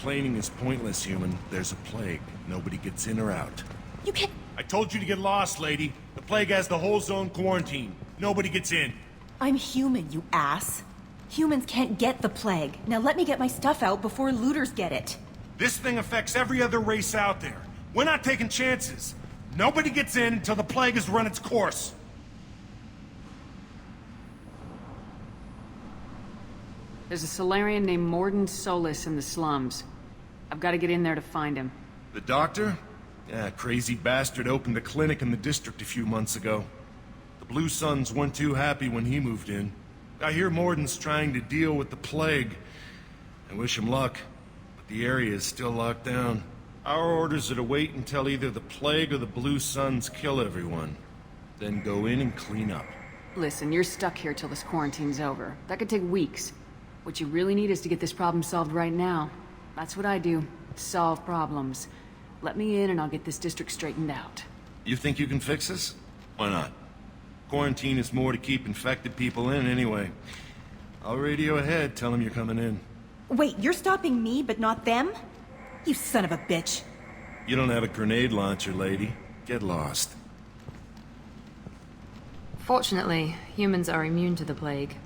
Complaining is pointless, human. There's a plague. Nobody gets in or out. You can't... I told you to get lost, lady. The plague has the whole zone quarantined. Nobody gets in. I'm human, you ass. Humans can't get the plague. Now let me get my stuff out before looters get it. This thing affects every other race out there. We're not taking chances. Nobody gets in until the plague has run its course. There's a Solarian named Morden Solis in the slums. I've got to get in there to find him. The doctor? Yeah, crazy bastard opened a clinic in the district a few months ago. The Blue Suns weren't too happy when he moved in. I hear Morden's trying to deal with the plague. I wish him luck, but the area is still locked down. Our orders are to wait until either the plague or the Blue Suns kill everyone. Then go in and clean up. Listen, you're stuck here till this quarantine's over. That could take weeks. What you really need is to get this problem solved right now. That's what I do. Solve problems. Let me in and I'll get this district straightened out. You think you can fix this? Why not? Quarantine is more to keep infected people in anyway. I'll radio ahead, tell them you're coming in. Wait, you're stopping me, but not them? You son of a bitch. You don't have a grenade launcher, lady. Get lost. Fortunately, humans are immune to the plague.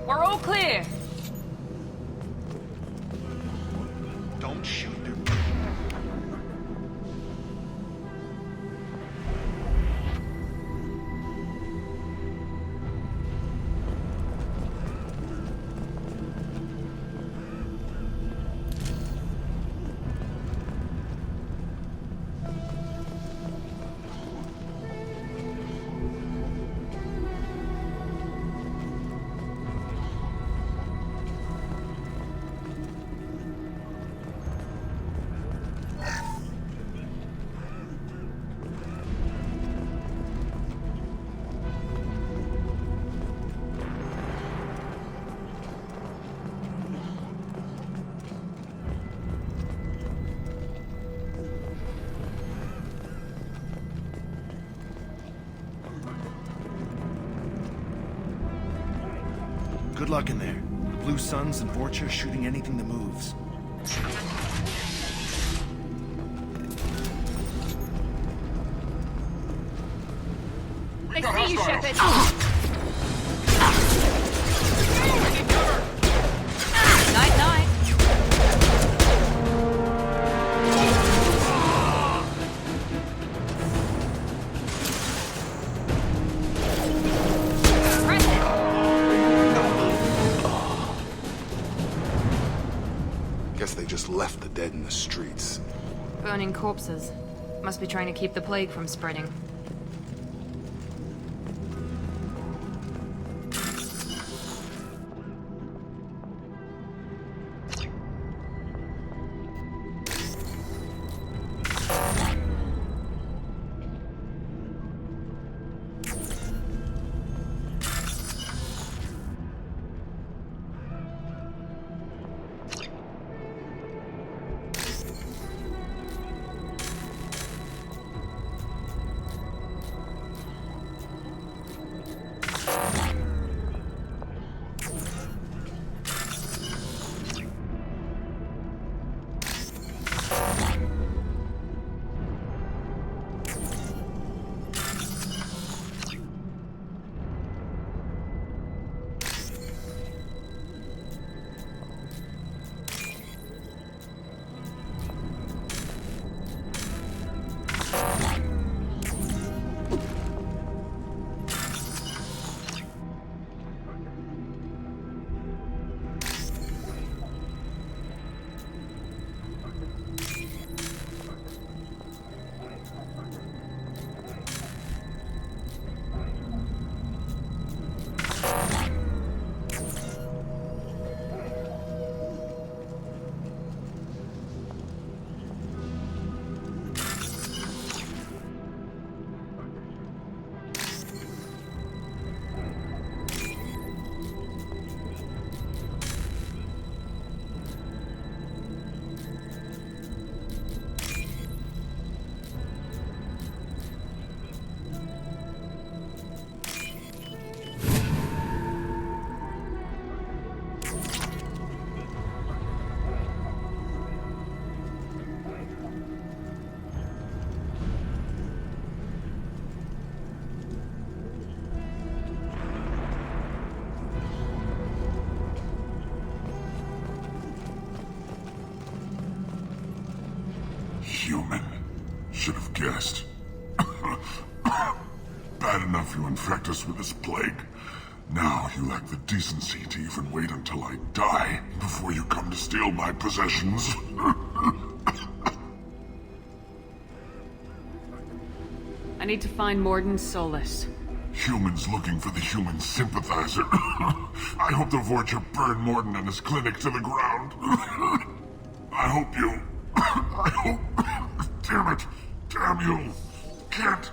We're all clear! Don't shoot her. Good luck in there. The Blue Suns and Vorcha shooting anything that moves. I see you, Shepard! Night-night! left the dead in the streets. Burning corpses. Must be trying to keep the plague from spreading. Human. Should have guessed. Bad enough you infect us with this plague. Now you lack the decency to even wait until I die before you come to steal my possessions. I need to find Morden's Solus. Humans looking for the human sympathizer. I hope the Vorcha burn Morden and his clinic to the ground. I hope you... I hope... Damn it! Damn you! Can't...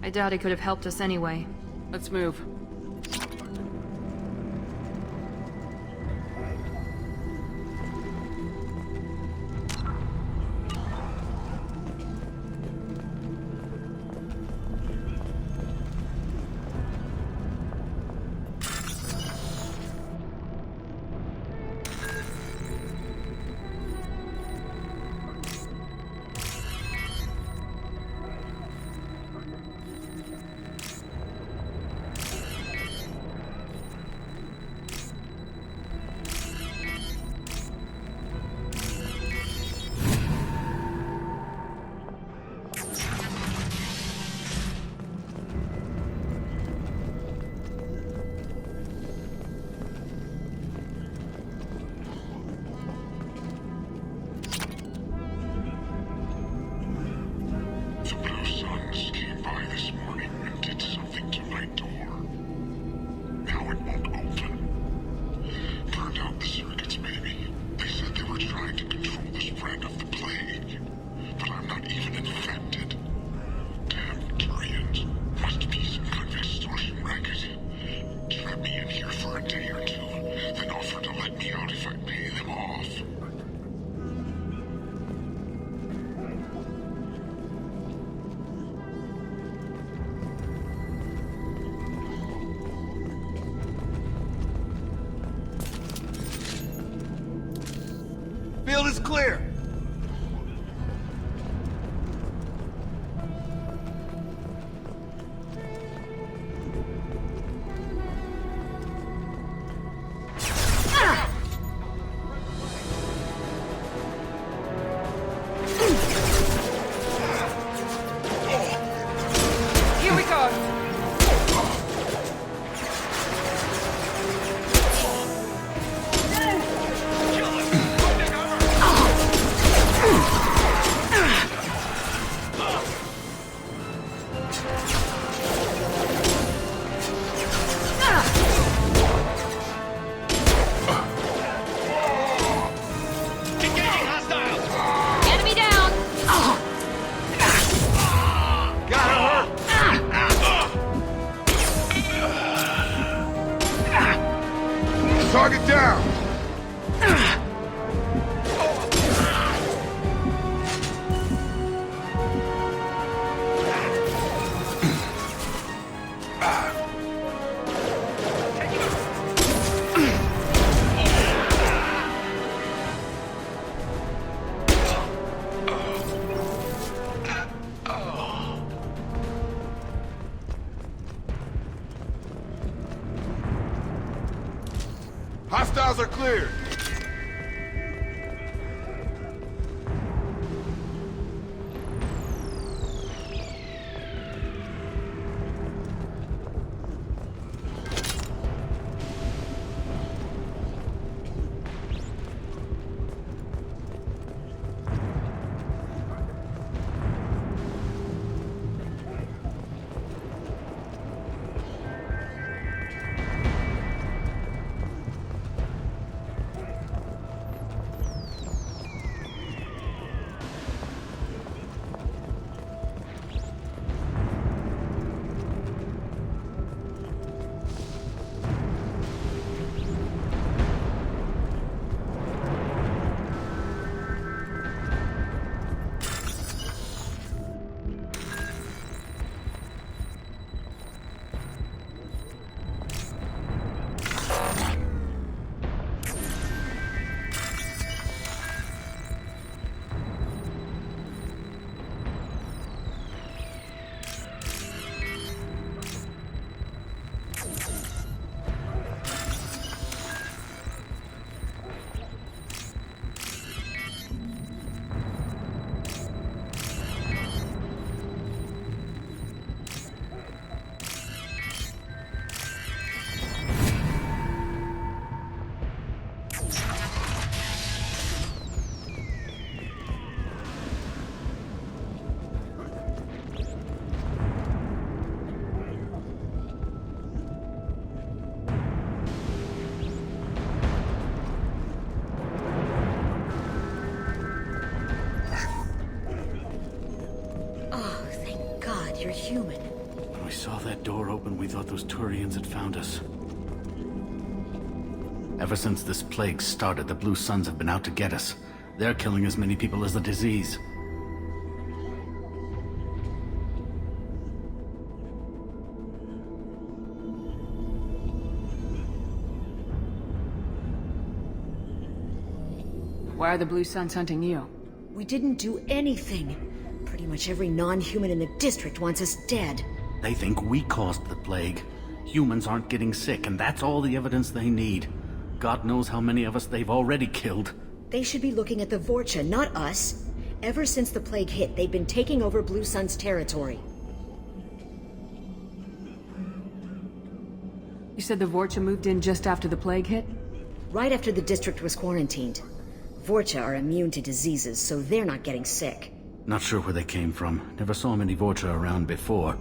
I doubt he could have helped us anyway. Let's move. Field is clear. Here we go. Hostiles are cleared. You're human. When we saw that door open, we thought those Turians had found us. Ever since this plague started, the Blue Suns have been out to get us. They're killing as many people as the disease. Why are the Blue Suns hunting you? We didn't do anything. Pretty much every non-human in the district wants us dead. They think we caused the plague. Humans aren't getting sick, and that's all the evidence they need. God knows how many of us they've already killed. They should be looking at the Vorcha, not us. Ever since the plague hit, they've been taking over Blue Sun's territory. You said the Vorcha moved in just after the plague hit? Right after the district was quarantined. Vorcha are immune to diseases, so they're not getting sick. Not sure where they came from. Never saw many Vorcha around before.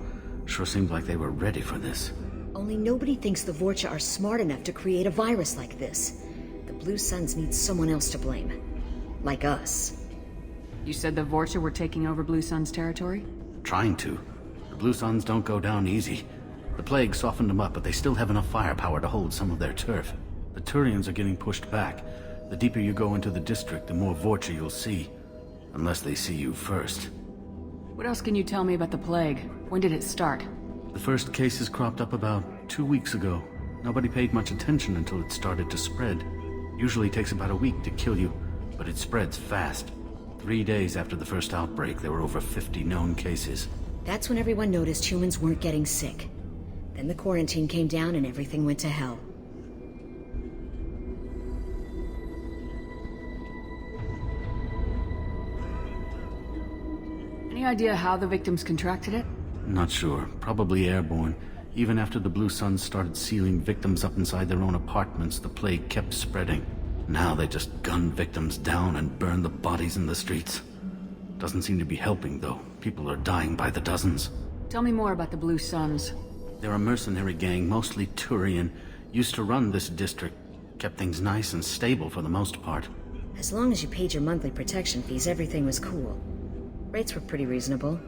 Sure seemed like they were ready for this. Only nobody thinks the Vorcha are smart enough to create a virus like this. The Blue Suns need someone else to blame. Like us. You said the Vorcha were taking over Blue Sun's territory? Trying to. The Blue Suns don't go down easy. The plague softened them up, but they still have enough firepower to hold some of their turf. The Turians are getting pushed back. The deeper you go into the district, the more Vorcha you'll see. Unless they see you first. What else can you tell me about the plague? When did it start? The first cases cropped up about 2 weeks ago. Nobody paid much attention until it started to spread. Usually takes about a week to kill you, but it spreads fast. 3 days after the first outbreak, there were over 50 known cases. That's when everyone noticed humans weren't getting sick. Then the quarantine came down and everything went to hell. Any idea how the victims contracted it? Not sure. Probably airborne. Even after the Blue Suns started sealing victims up inside their own apartments, the plague kept spreading. Now they just gun victims down and burn the bodies in the streets. Doesn't seem to be helping, though. People are dying by the dozens. Tell me more about the Blue Suns. They're a mercenary gang, mostly Turian. Used to run this district. Kept things nice and stable for the most part. As long as you paid your monthly protection fees, everything was cool. Rates were pretty reasonable.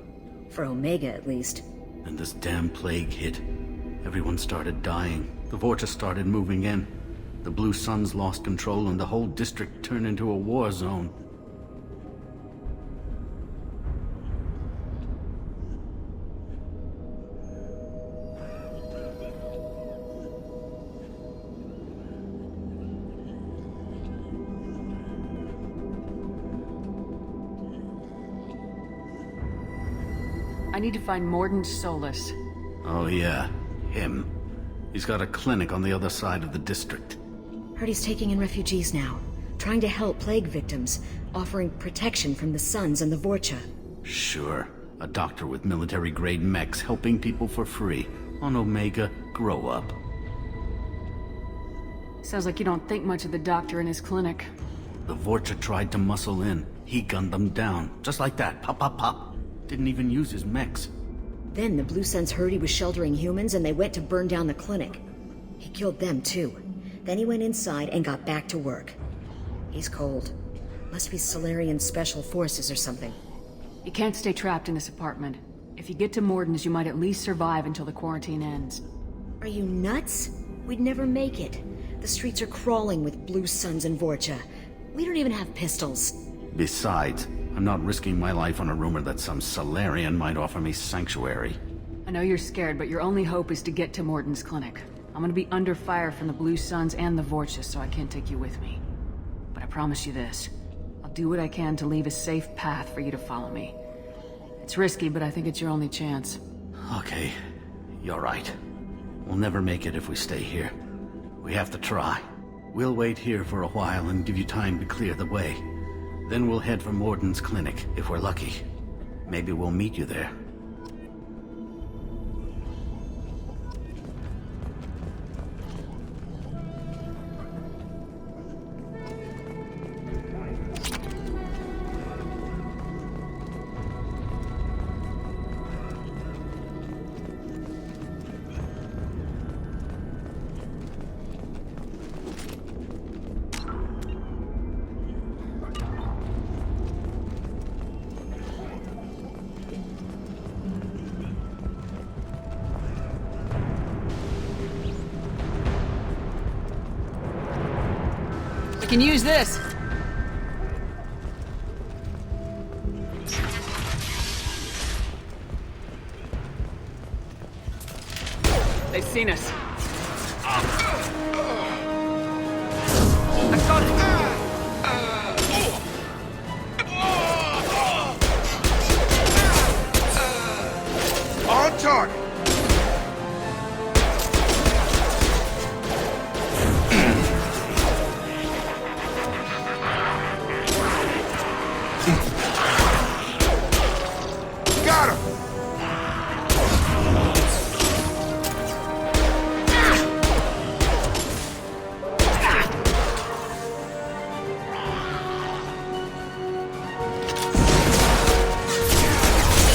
For Omega, at least. And this damn plague hit. Everyone started dying. The Vorcha started moving in. The Blue Suns lost control and the whole district turned into a war zone. I need to find Morden Solus. Oh yeah, him. He's got a clinic on the other side of the district. Heard he's taking in refugees now, trying to help plague victims, offering protection from the Suns and the Vorcha. Sure. A doctor with military-grade mechs helping people for free. On Omega, grow up. Sounds like you don't think much of the doctor in his clinic. The Vorcha tried to muscle in. He gunned them down. Just like that. Pop, pop, pop. Didn't even use his mechs. Then the Blue Suns heard he was sheltering humans and they went to burn down the clinic. He killed them too. Then he went inside and got back to work. He's cold. Must be Solarian Special Forces or something. You can't stay trapped in this apartment. If you get to Morden's, you might at least survive until the quarantine ends. Are you nuts? We'd never make it. The streets are crawling with Blue Suns and Vorcha. We don't even have pistols. Besides, I'm not risking my life on a rumor that some Solarian might offer me sanctuary. I know you're scared, but your only hope is to get to Morden's clinic. I'm gonna be under fire from the Blue Suns and the Vorcha, so I can't take you with me. But I promise you this. I'll do what I can to leave a safe path for you to follow me. It's risky, but I think it's your only chance. Okay, you're right. We'll never make it if we stay here. We have to try. We'll wait here for a while and give you time to clear the way. Then we'll head for Morden's clinic, if we're lucky. Maybe we'll meet you there. We can use this! They've seen us. I got it! On target! Got him!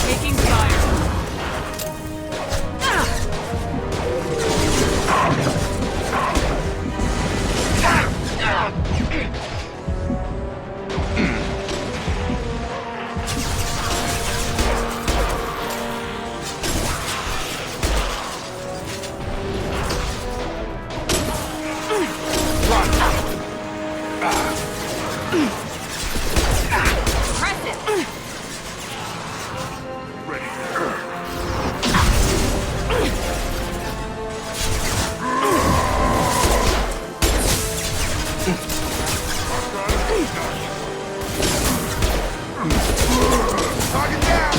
Taking fire. Press it! Target down!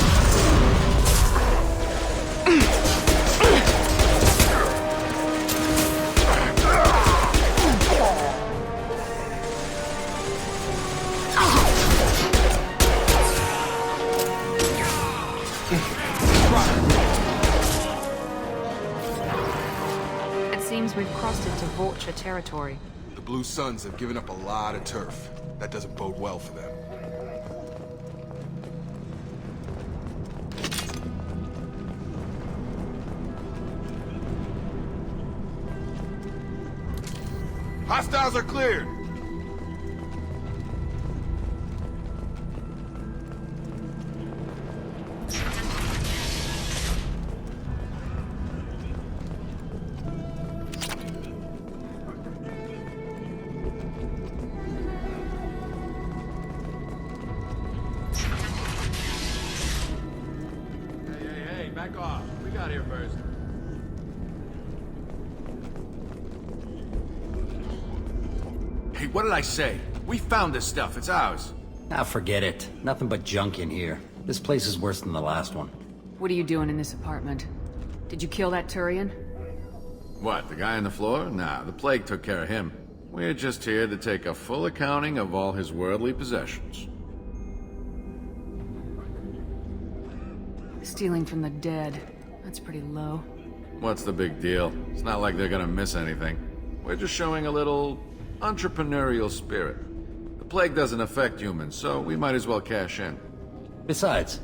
It seems we've crossed into Vorcha territory. The Blue Suns have given up a lot of turf. That doesn't bode well for them. Hostiles are cleared! Hey, back off. We got here first. Hey, what did I say? We found this stuff. It's ours. Ah, forget it. Nothing but junk in here. This place is worse than the last one. What are you doing in this apartment? Did you kill that Turian? What, the guy on the floor? Nah, the plague took care of him. We're just here to take a full accounting of all his worldly possessions. Stealing from the dead. That's pretty low. What's the big deal? It's not like they're gonna miss anything. We're just showing a little entrepreneurial spirit. The plague doesn't affect humans, so we might as well cash in. Besides,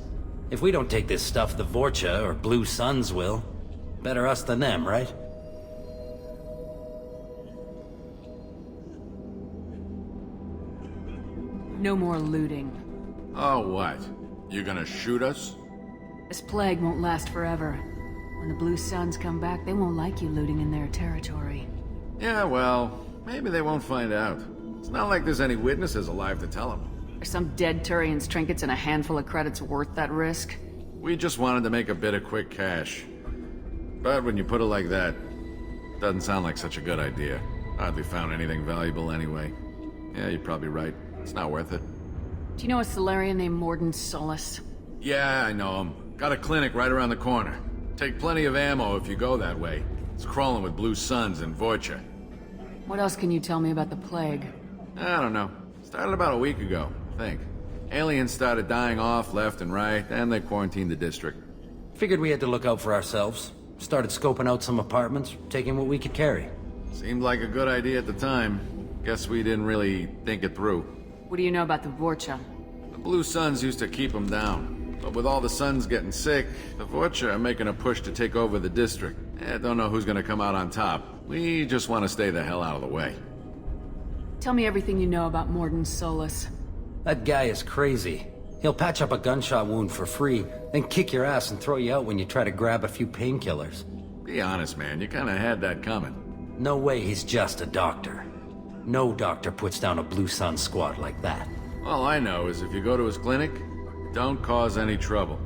if we don't take this stuff, the Vorcha or Blue Suns will. Better us than them, right? No more looting. Oh, what? You gonna shoot us? This plague won't last forever. When the Blue Suns come back, they won't like you looting in their territory. Yeah, well, maybe they won't find out. It's not like there's any witnesses alive to tell them. Are some dead Turian's trinkets and a handful of credits worth that risk? We just wanted to make a bit of quick cash. But when you put it like that, doesn't sound like such a good idea. Hardly found anything valuable anyway. Yeah, you're probably right. It's not worth it. Do you know a Solarian named Morden Solus? Yeah, I know him. Got a clinic right around the corner. Take plenty of ammo if you go that way. It's crawling with Blue Suns and Vorcha. What else can you tell me about the plague? I don't know. Started about a week ago, I think. Aliens started dying off left and right, and they quarantined the district. Figured we had to look out for ourselves. Started scoping out some apartments, taking what we could carry. Seemed like a good idea at the time. Guess we didn't really think it through. What do you know about the Vorcha? The Blue Suns used to keep them down. But with all the Suns getting sick, the Vorcha are making a push to take over the district. Don't know who's gonna come out on top. We just want to stay the hell out of the way. Tell me everything you know about Morden Solus. That guy is crazy. He'll patch up a gunshot wound for free, then kick your ass and throw you out when you try to grab a few painkillers. Be honest, man. You kinda had that coming. No way he's just a doctor. No doctor puts down a Blue Sun squad like that. All I know is if you go to his clinic, don't cause any trouble.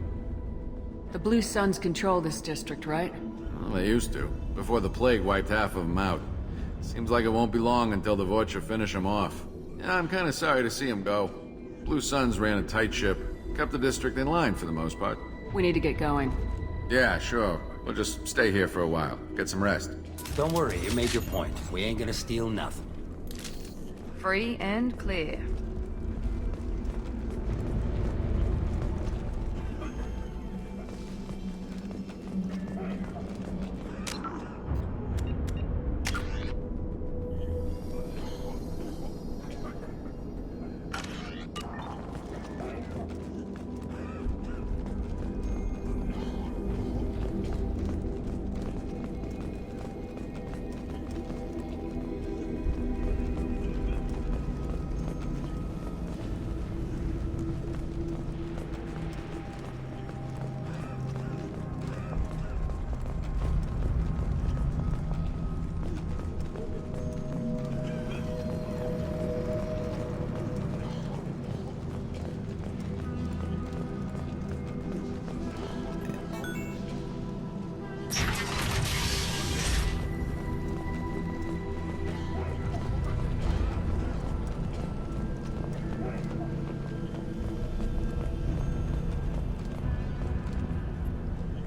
The Blue Suns control this district, right? Well, they used to, before the plague wiped half of them out. Seems like it won't be long until the Vorcha finish them off. Yeah, I'm kinda sorry to see them go. Blue Suns ran a tight ship, kept the district in line for the most part. We need to get going. Yeah, sure. We'll just stay here for a while, get some rest. Don't worry, you made your point. We ain't gonna steal nothing. Free and clear.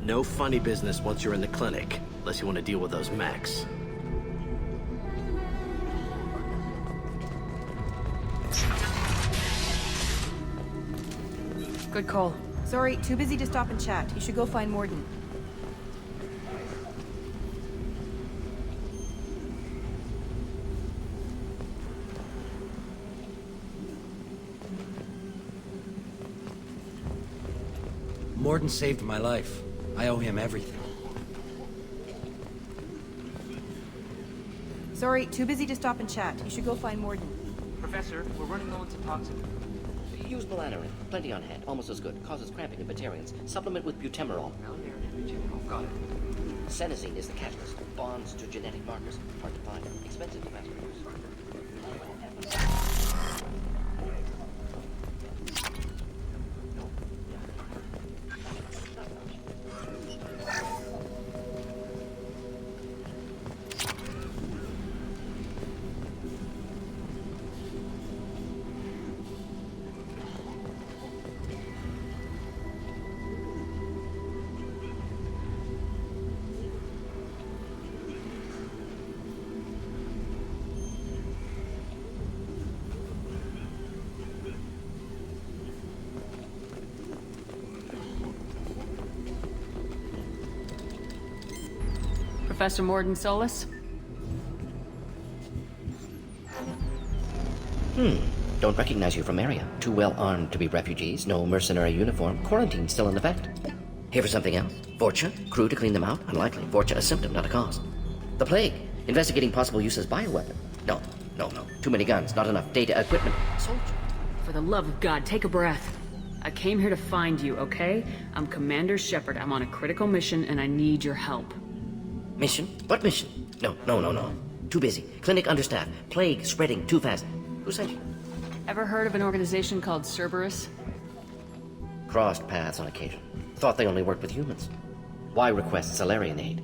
No funny business once you're in the clinic, unless you want to deal with those mechs. Good call. Sorry, too busy to stop and chat. You should go find Morden. Morden saved my life. I owe him everything. Sorry, too busy to stop and chat. You should go find Morden. Professor, we're running low on some toxin. Use melanorin. Plenty on hand. Almost as good. Causes cramping in Batarians. Supplement with butemerol. Got it. Senesine is the catalyst. Bonds to genetic markers. Hard to find. Expensive to mass produce. Professor Morden Solis? Don't recognize you from area. Too well armed to be refugees, no mercenary uniform, quarantine still in effect. Here for something else? Vorcha? Crew to clean them out? Unlikely. Vorcha a symptom, not a cause. The plague? Investigating possible use as bioweapon? No. Too many guns, not enough data, equipment. Soldier. For the love of God, take a breath. I came here to find you, okay? I'm Commander Shepard. I'm on a critical mission, and I need your help. Mission? What mission? No. Too busy. Clinic understaffed. Plague spreading too fast. Who sent you? Ever heard of an organization called Cerberus? Crossed paths on occasion. Thought they only worked with humans. Why request Salarian aid?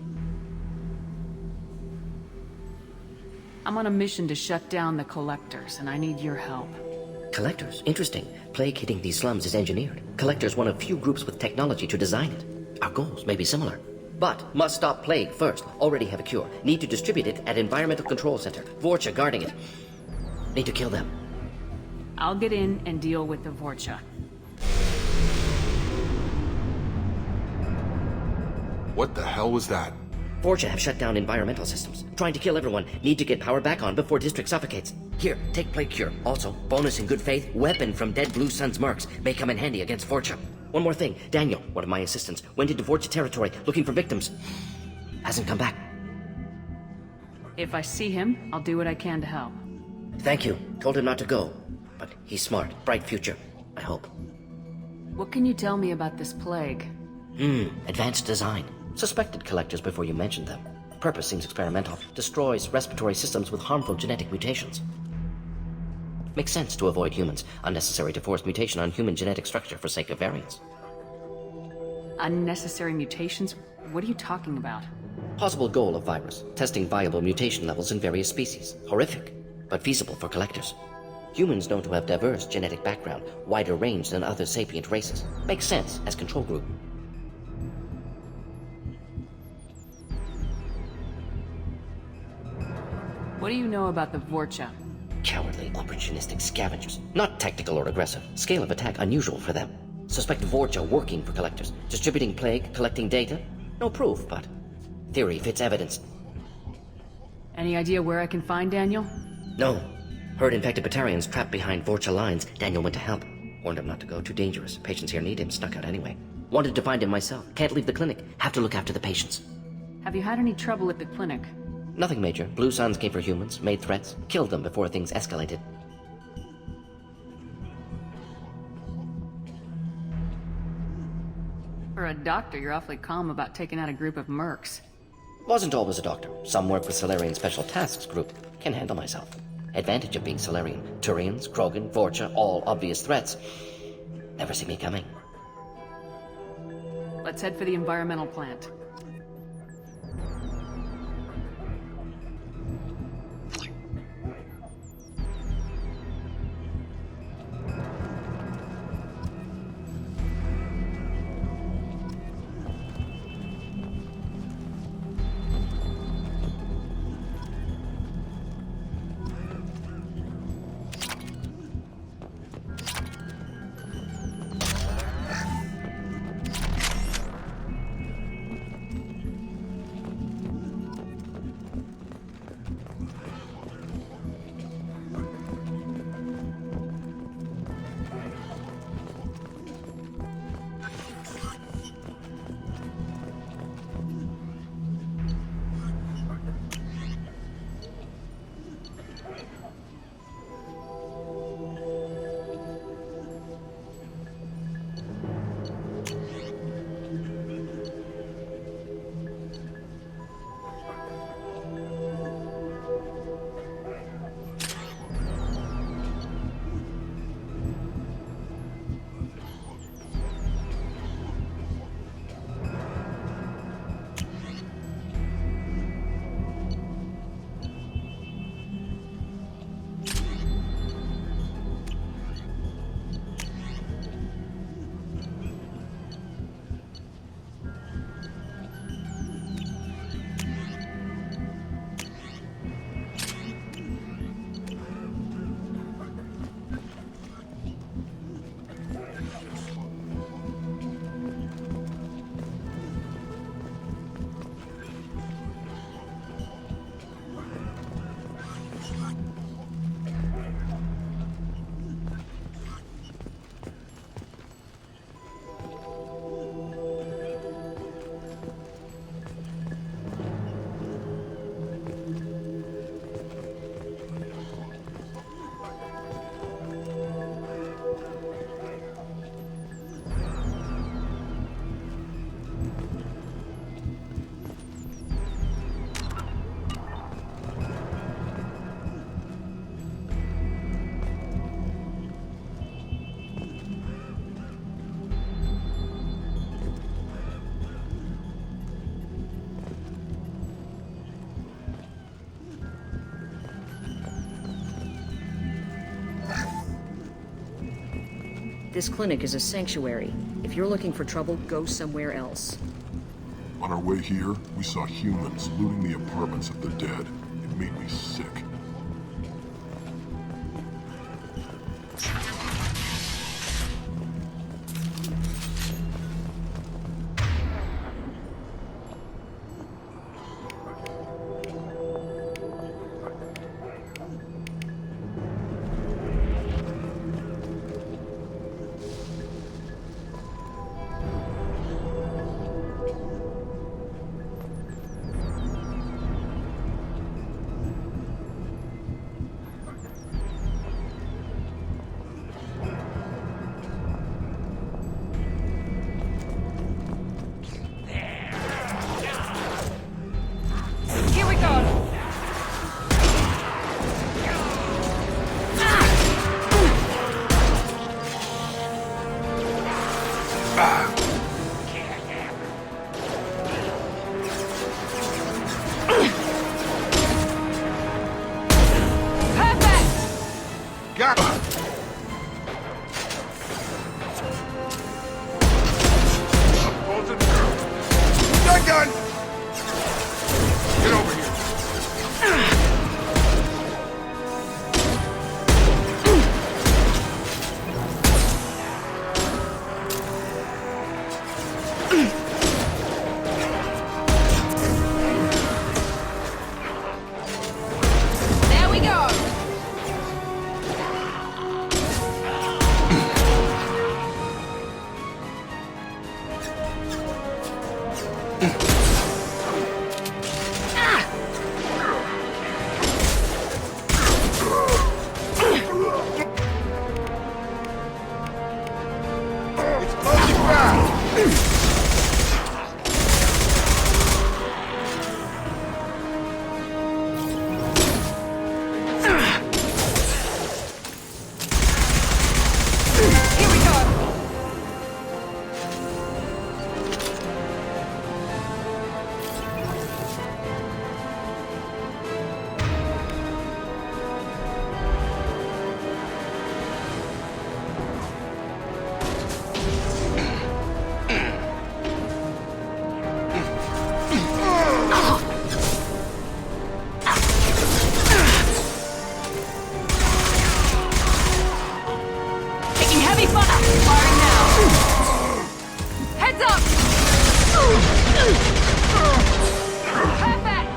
I'm on a mission to shut down the Collectors, and I need your help. Collectors? Interesting. Plague hitting these slums is engineered. Collectors one of few groups with technology to design it. Our goals may be similar. But must stop Plague first. Already have a cure. Need to distribute it at Environmental Control Center. Vorcha guarding it. Need to kill them. I'll get in and deal with the Vorcha. What the hell was that? Vorcha have shut down environmental systems. Trying to kill everyone. Need to get power back on before District suffocates. Here, take Plague Cure. Also, bonus in good faith, weapon from dead Blue Sun's mercs. May come in handy against Vorcha. One more thing. Daniel, one of my assistants, went into Vorcha territory looking for victims. Hasn't come back. If I see him, I'll do what I can to help. Thank you. Told him not to go. But he's smart. Bright future. I hope. What can you tell me about this plague? Advanced design. Suspected collectors before you mentioned them. Purpose seems experimental. Destroys respiratory systems with harmful genetic mutations. Makes sense to avoid humans. Unnecessary to force mutation on human genetic structure for sake of variance. Unnecessary mutations? What are you talking about? Possible goal of virus. Testing viable mutation levels in various species. Horrific, but feasible for collectors. Humans known to have diverse genetic background, wider range than other sapient races. Makes sense as control group. What do you know about the Vorcha? Cowardly, opportunistic scavengers. Not tactical or aggressive. Scale of attack unusual for them. Suspect Vorcha working for collectors. Distributing plague, collecting data. No proof, but theory fits evidence. Any idea where I can find Daniel? No. Heard infected Batarians trapped behind Vorcha lines. Daniel went to help. Warned him not to go, too dangerous. Patients here need him, snuck out anyway. Wanted to find him myself. Can't leave the clinic. Have to look after the patients. Have you had any trouble at the clinic? Nothing major. Blue Suns came for humans, made threats, killed them before things escalated. For a doctor, you're awfully calm about taking out a group of mercs. Wasn't always a doctor. Some work with Salarian Special Tasks Group. Can handle myself. Advantage of being Salarian. Turians, Krogan, Vorcha, all obvious threats. Never see me coming. Let's head for the environmental plant. This clinic is a sanctuary. If you're looking for trouble, go somewhere else. On our way here, we saw humans looting the apartments of the dead. It made me sick. Here we go! Got it! Gun! Get over here. There we go! Explosive fast! Here we go! Taking heavy fire! Firing now! Heads up! Perfect!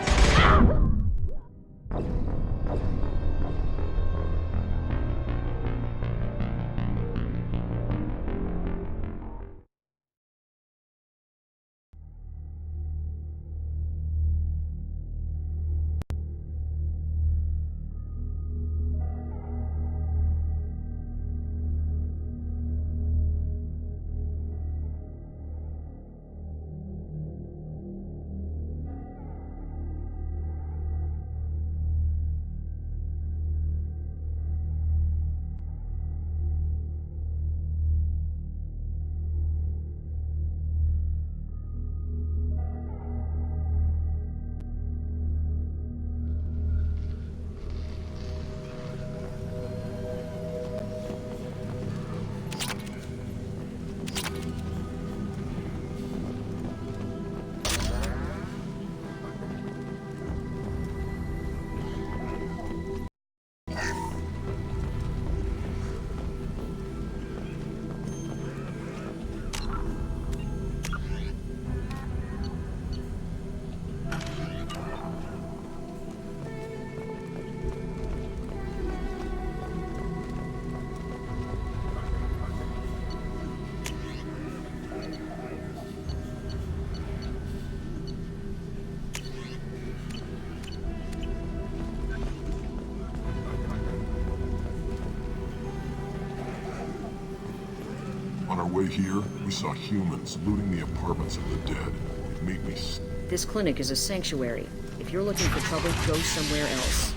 On our way here, we saw humans looting the apartments of the dead. It made me sick. This clinic is a sanctuary. If you're looking for trouble, go somewhere else.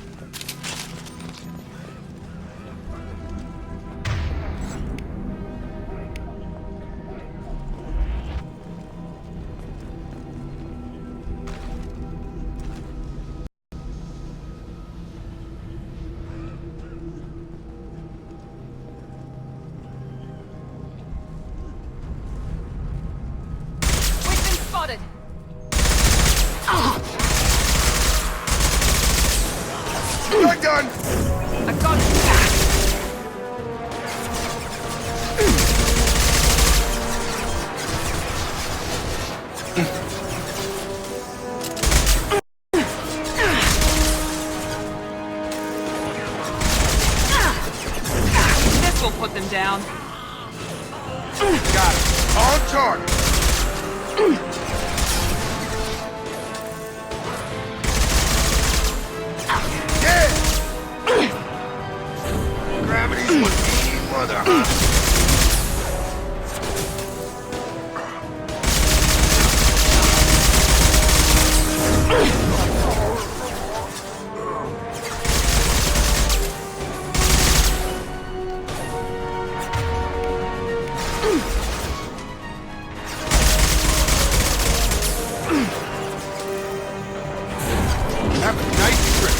spotted. You're done! I've got his back. This will put them down. Got it. On target. Yeah! Gravity's one mean mother, huh? Have a nice trip.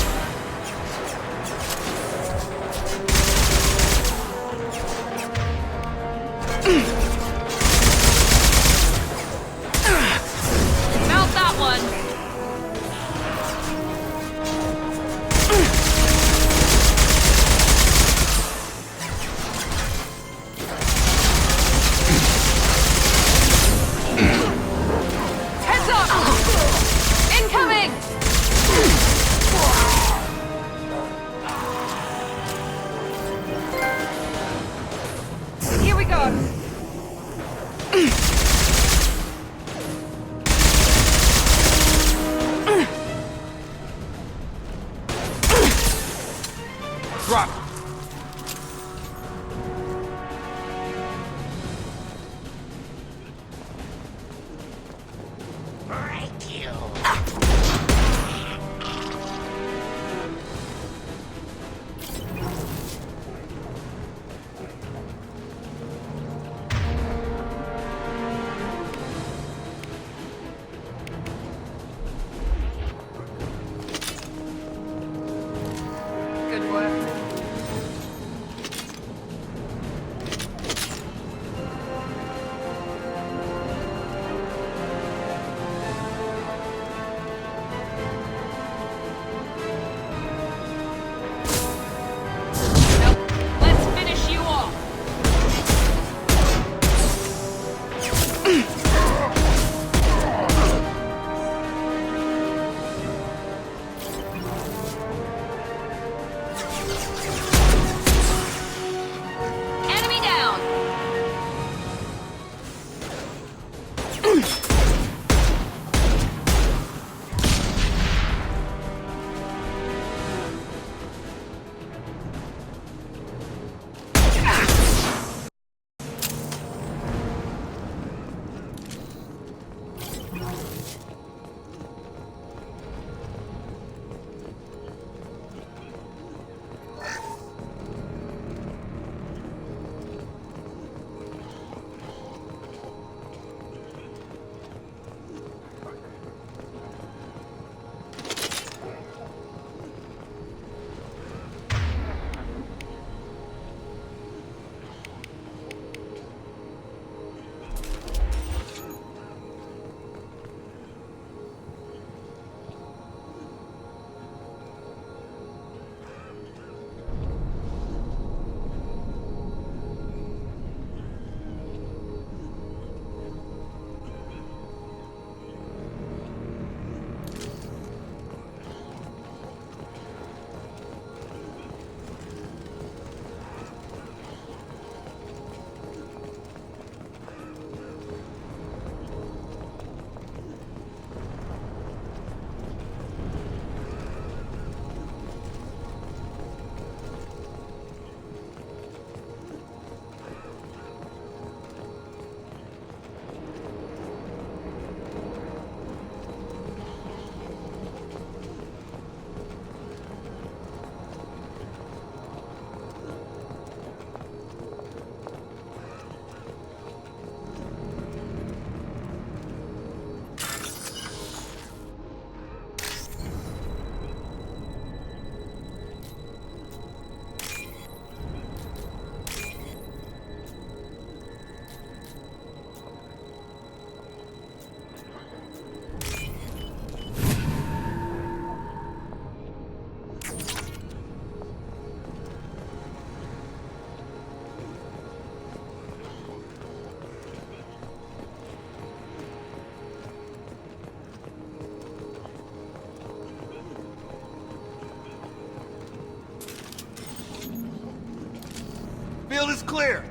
clear!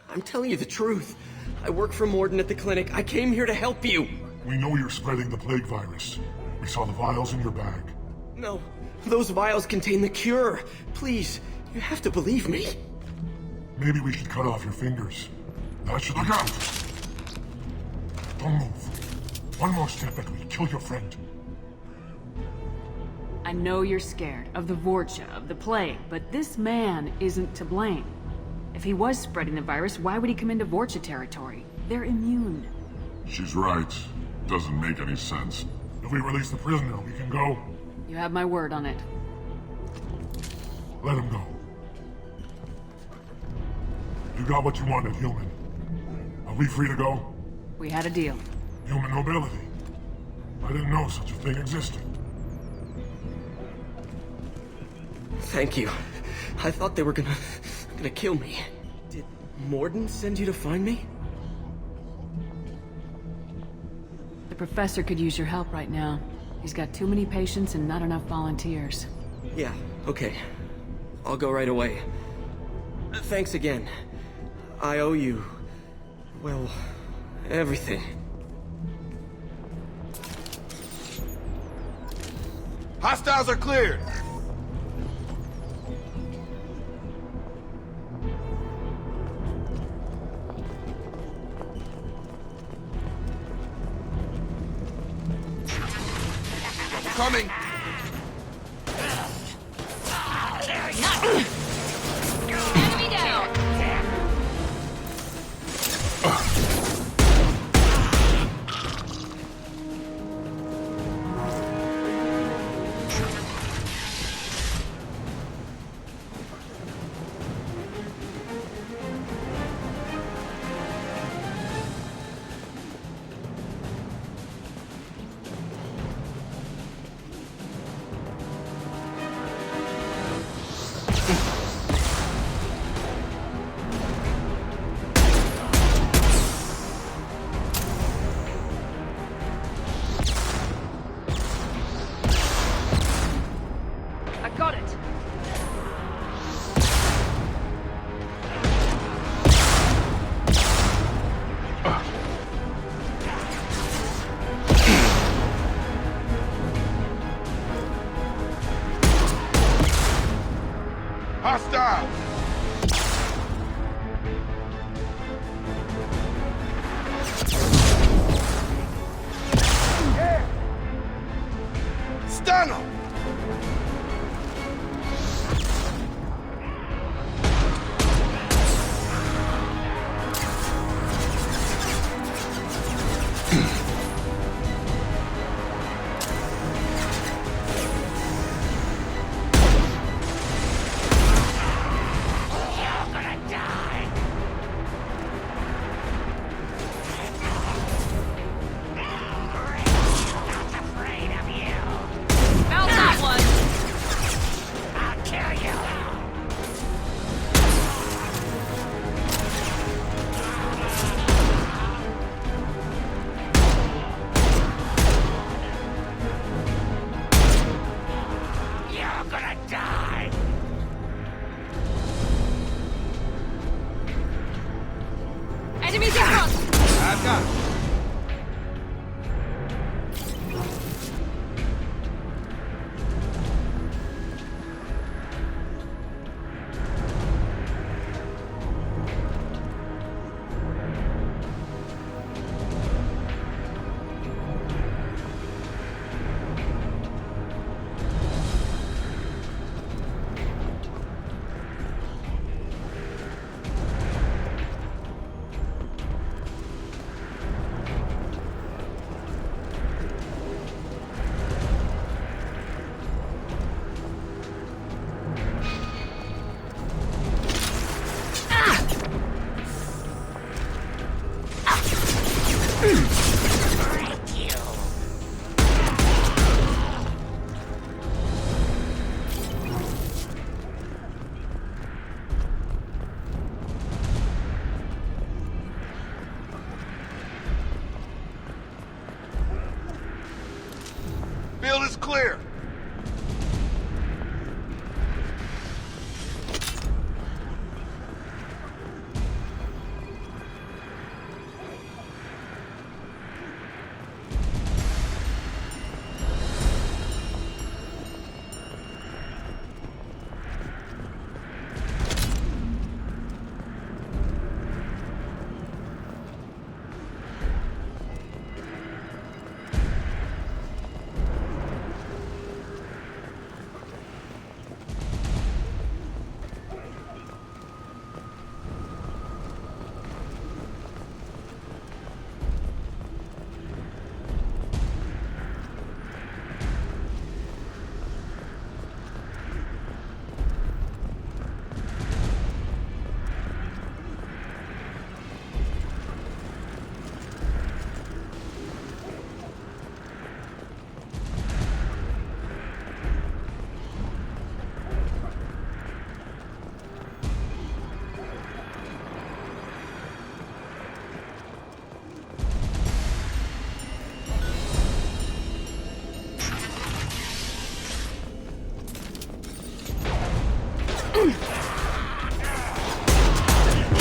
I'm telling you the truth. I work for Morden at the clinic. I came here to help you. We know you're spreading the plague virus. We saw the vials in your bag. No, those vials contain the cure. Please, you have to believe me. Maybe we should cut off your fingers. That should look out! Don't move. One more step and we'll kill your friend. I know you're scared of the Vorcha, of the plague, but this man isn't to blame. If he was spreading the virus, why would he come into Vorcha territory? They're immune. She's right. Doesn't make any sense. If we release the prisoner, we can go. You have my word on it. Let him go. You got what you wanted, human. Are we free to go? We had a deal. Human nobility. I didn't know such a thing existed. Thank you. I thought they were gonna kill me. Did Morden send you to find me? The professor could use your help right now. He's got too many patients and not enough volunteers. Yeah, okay. I'll go right away. Thanks again. I owe you... well, everything. Hostiles are cleared! Coming! Enemy down! Hostile! Stun him! Found that one!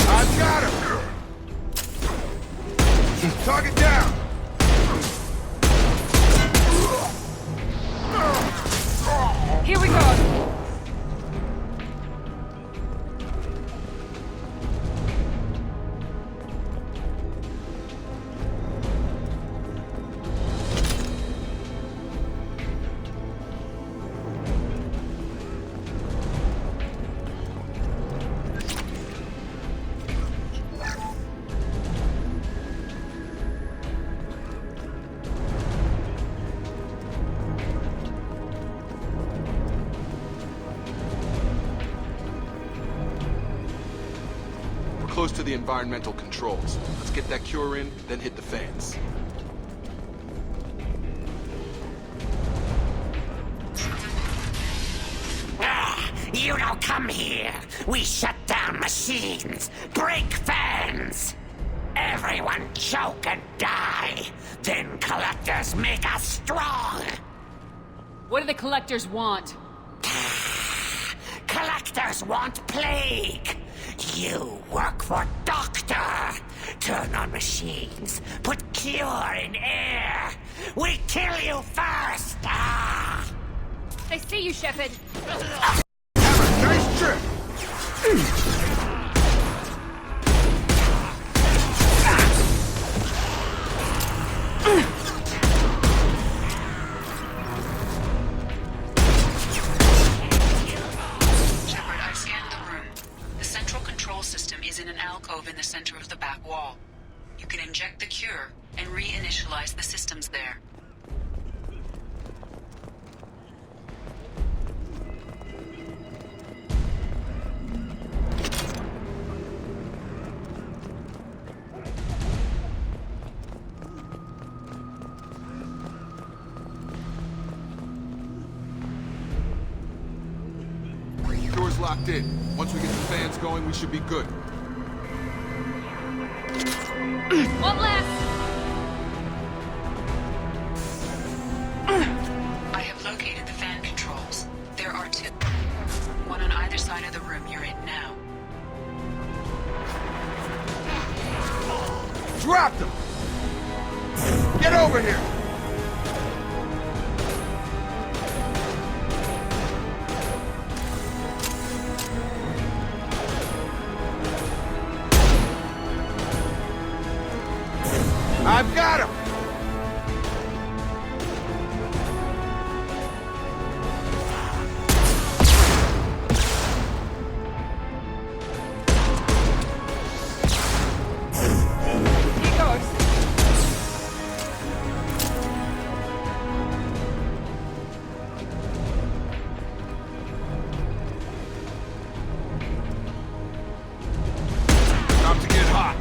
I've got him! Target down! Here we go! Close to the environmental controls. Let's get that cure in, then hit the fans. You don't come here. We shut down machines, break fans. Everyone choke and die. Then collectors make us strong. What do the collectors want? Collectors want plague. You work for Doctor. Turn on machines. Put cure in air. We kill you first. I see you, Shepard. Nice trip! Shepard, I've scanned the room. The central control system is in an alcove in the center of the back wall. You can inject the cure and reinitialize the systems there. Door's locked in. Once we get the fans going, we should be good. One left! I have located the fan controls. There are two. One on either side of the room you're in now. Dropped him! Get over here! I've got him! Here goes. About to get hot.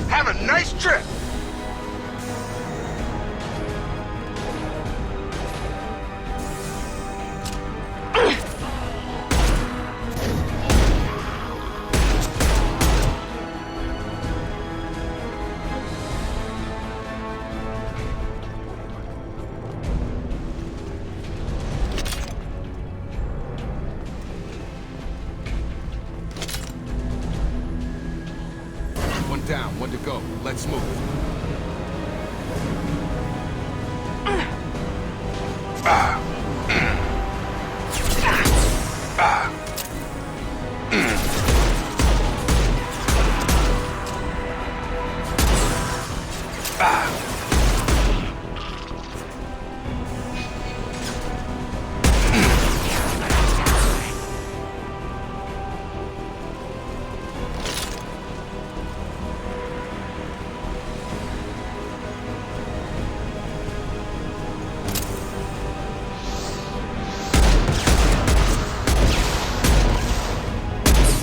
Have a nice trip! One down, one to go. Let's move.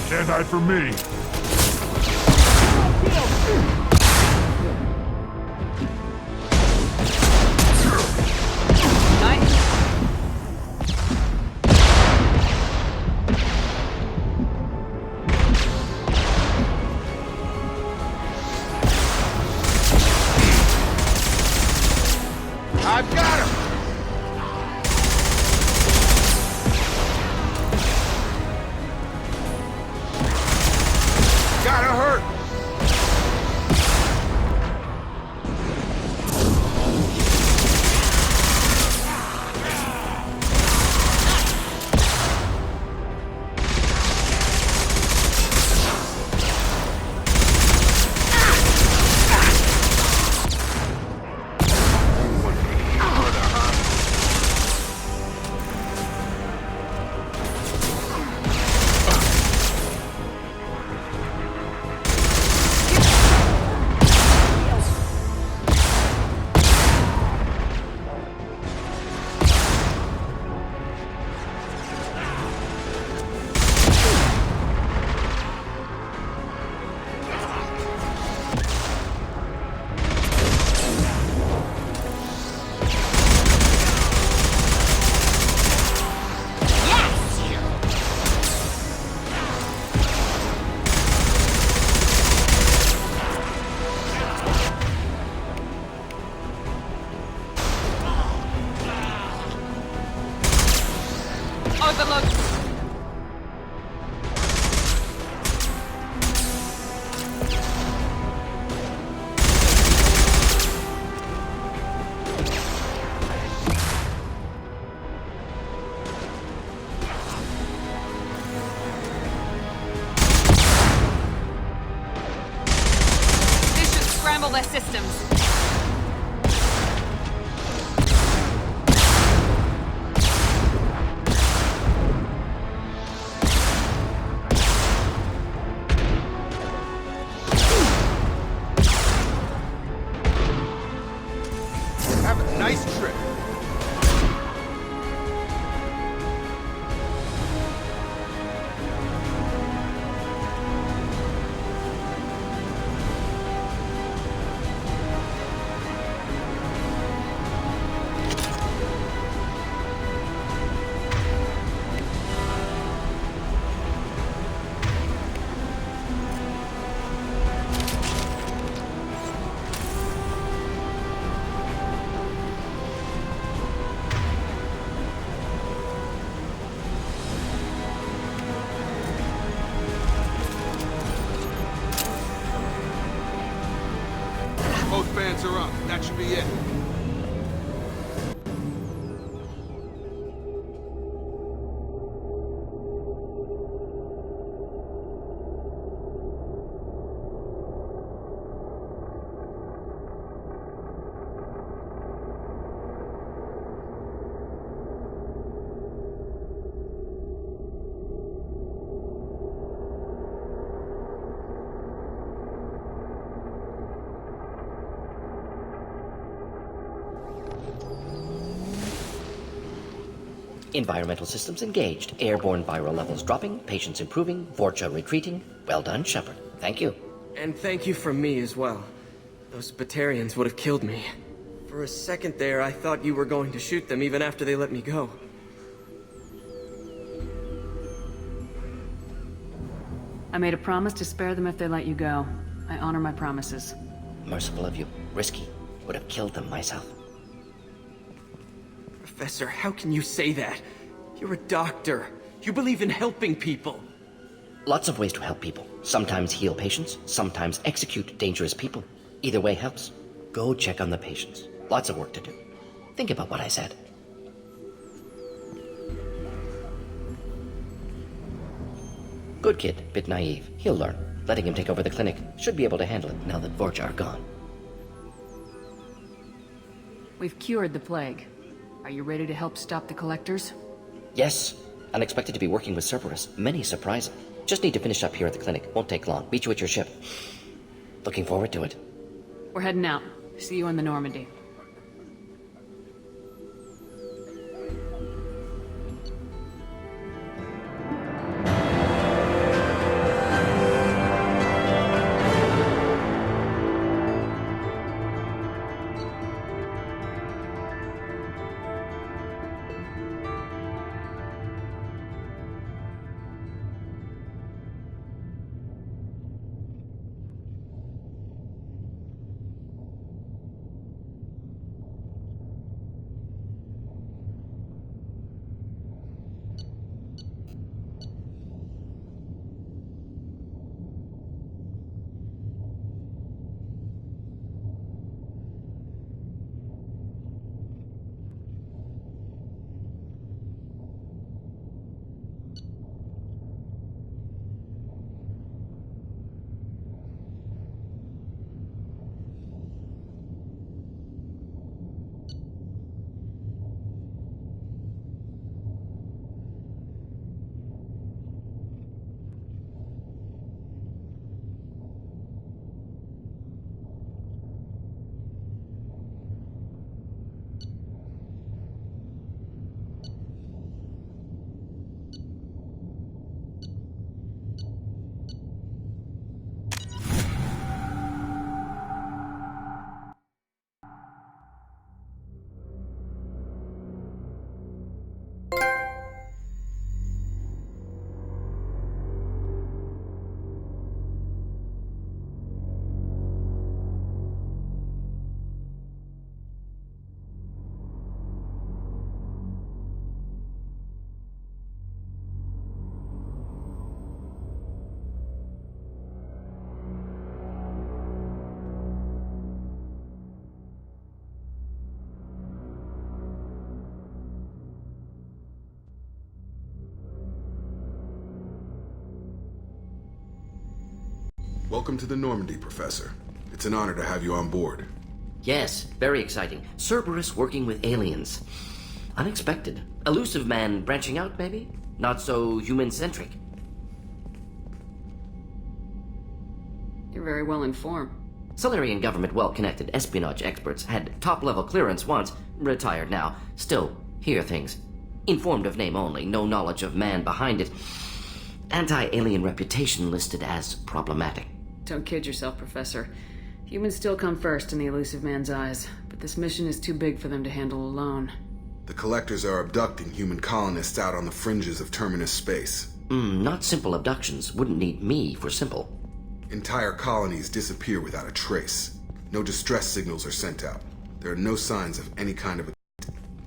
Can't hide from me. Nice. Overload. This should scramble their systems. Have a nice trip. Both fans are up. That should be it. Environmental systems engaged. Airborne viral levels dropping. Patients improving. Vorcha retreating. Well done, Shepard. Thank you. And thank you from me as well. Those Batarians would have killed me. For a second there, I thought you were going to shoot them even after they let me go. I made a promise to spare them if they let you go. I honor my promises. Merciful of you. Risky. Would have killed them myself. Professor, how can you say that? You're a doctor. You believe in helping people. Lots of ways to help people. Sometimes heal patients, sometimes execute dangerous people. Either way helps. Go check on the patients. Lots of work to do. Think about what I said. Good kid, bit naive. He'll learn. Letting him take over the clinic. Should be able to handle it now that Vorcha are gone. We've cured the plague. Are you ready to help stop the collectors? Yes. Unexpected to be working with Cerberus. Many surprises. Just need to finish up here at the clinic. Won't take long. Meet you at your ship. Looking forward to it. We're heading out. See you in the Normandy. Welcome to the Normandy, Professor. It's an honor to have you on board. Yes, very exciting. Cerberus working with aliens. Unexpected. Elusive man branching out, maybe? Not so human-centric. You're very well informed. Solarian government well-connected espionage experts had top-level clearance once, retired now. Still, hear things. Informed of name only, no knowledge of man behind it. Anti-alien reputation listed as problematic. Don't kid yourself, Professor. Humans still come first in the elusive man's eyes, but this mission is too big for them to handle alone. The Collectors are abducting human colonists out on the fringes of terminus space. Not simple abductions. Wouldn't need me for simple. Entire colonies disappear without a trace. No distress signals are sent out. There are no signs of any kind of...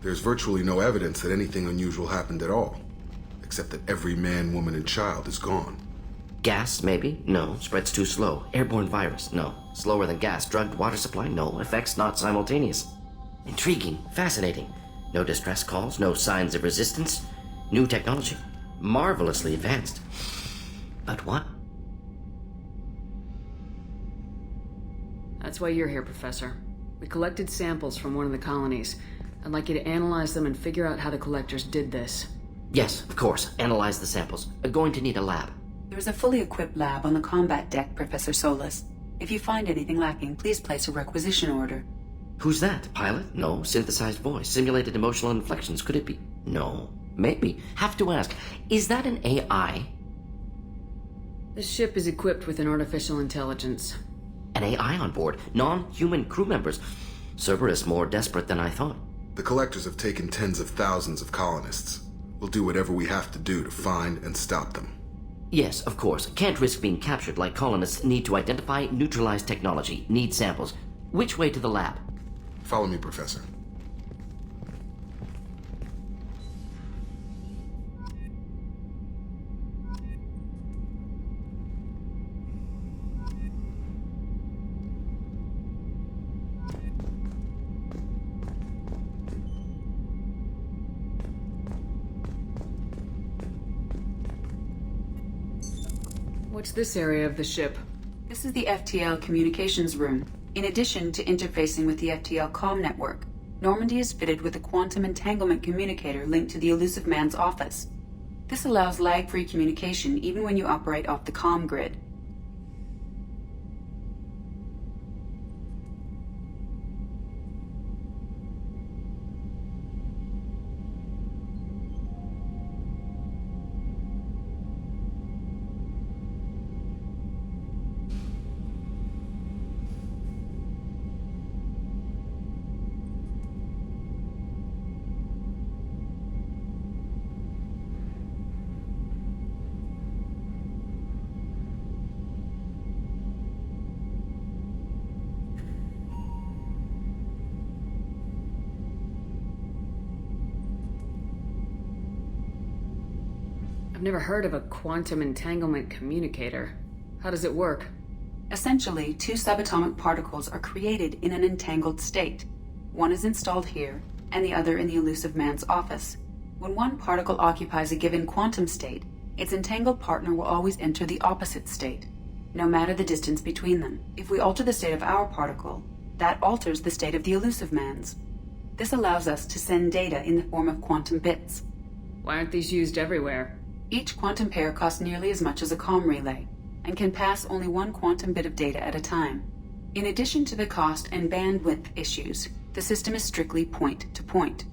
There's virtually no evidence that anything unusual happened at all. Except that every man, woman, and child is gone. Gas, maybe? No. Spreads too slow. Airborne virus? No. Slower than gas. Drugged water supply? No. Effects not simultaneous. Intriguing. Fascinating. No distress calls. No signs of resistance. New technology. Marvelously advanced. But what? That's why you're here, Professor. We collected samples from one of the colonies. I'd like you to analyze them and figure out how the Collectors did this. Yes, of course. Analyze the samples. Going to need a lab. There's a fully equipped lab on the combat deck, Professor Solis. If you find anything lacking, please place a requisition order. Who's that? Pilot? No. Synthesized voice. Simulated emotional inflections. Could it be? No. Maybe. Have to ask. Is that an AI? This ship is equipped with an artificial intelligence. An AI on board? Non-human crew members? Cerberus more desperate than I thought. The Collectors have taken tens of thousands of colonists. We'll do whatever we have to do to find and stop them. Yes, of course. Can't risk being captured like colonists. Need to identify, neutralize technology. Need samples. Which way to the lab? Follow me, Professor. What's this area of the ship? This is the FTL communications room. In addition to interfacing with the FTL comm network, Normandy is fitted with a quantum entanglement communicator linked to the elusive man's office. This allows lag-free communication even when you operate off the comm grid. I've never heard of a quantum entanglement communicator. How does it work? Essentially, two subatomic particles are created in an entangled state. One is installed here, and the other in the elusive man's office. When one particle occupies a given quantum state, its entangled partner will always enter the opposite state, no matter the distance between them. If we alter the state of our particle, that alters the state of the elusive man's. This allows us to send data in the form of quantum bits. Why aren't these used everywhere? Each quantum pair costs nearly as much as a comm relay, and can pass only one quantum bit of data at a time. In addition to the cost and bandwidth issues, the system is strictly point-to-point.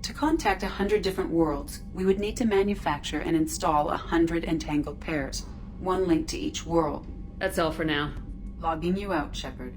To contact 100 different worlds, we would need to manufacture and install 100 entangled pairs, one linked to each world. That's all for now. Logging you out, Shepard.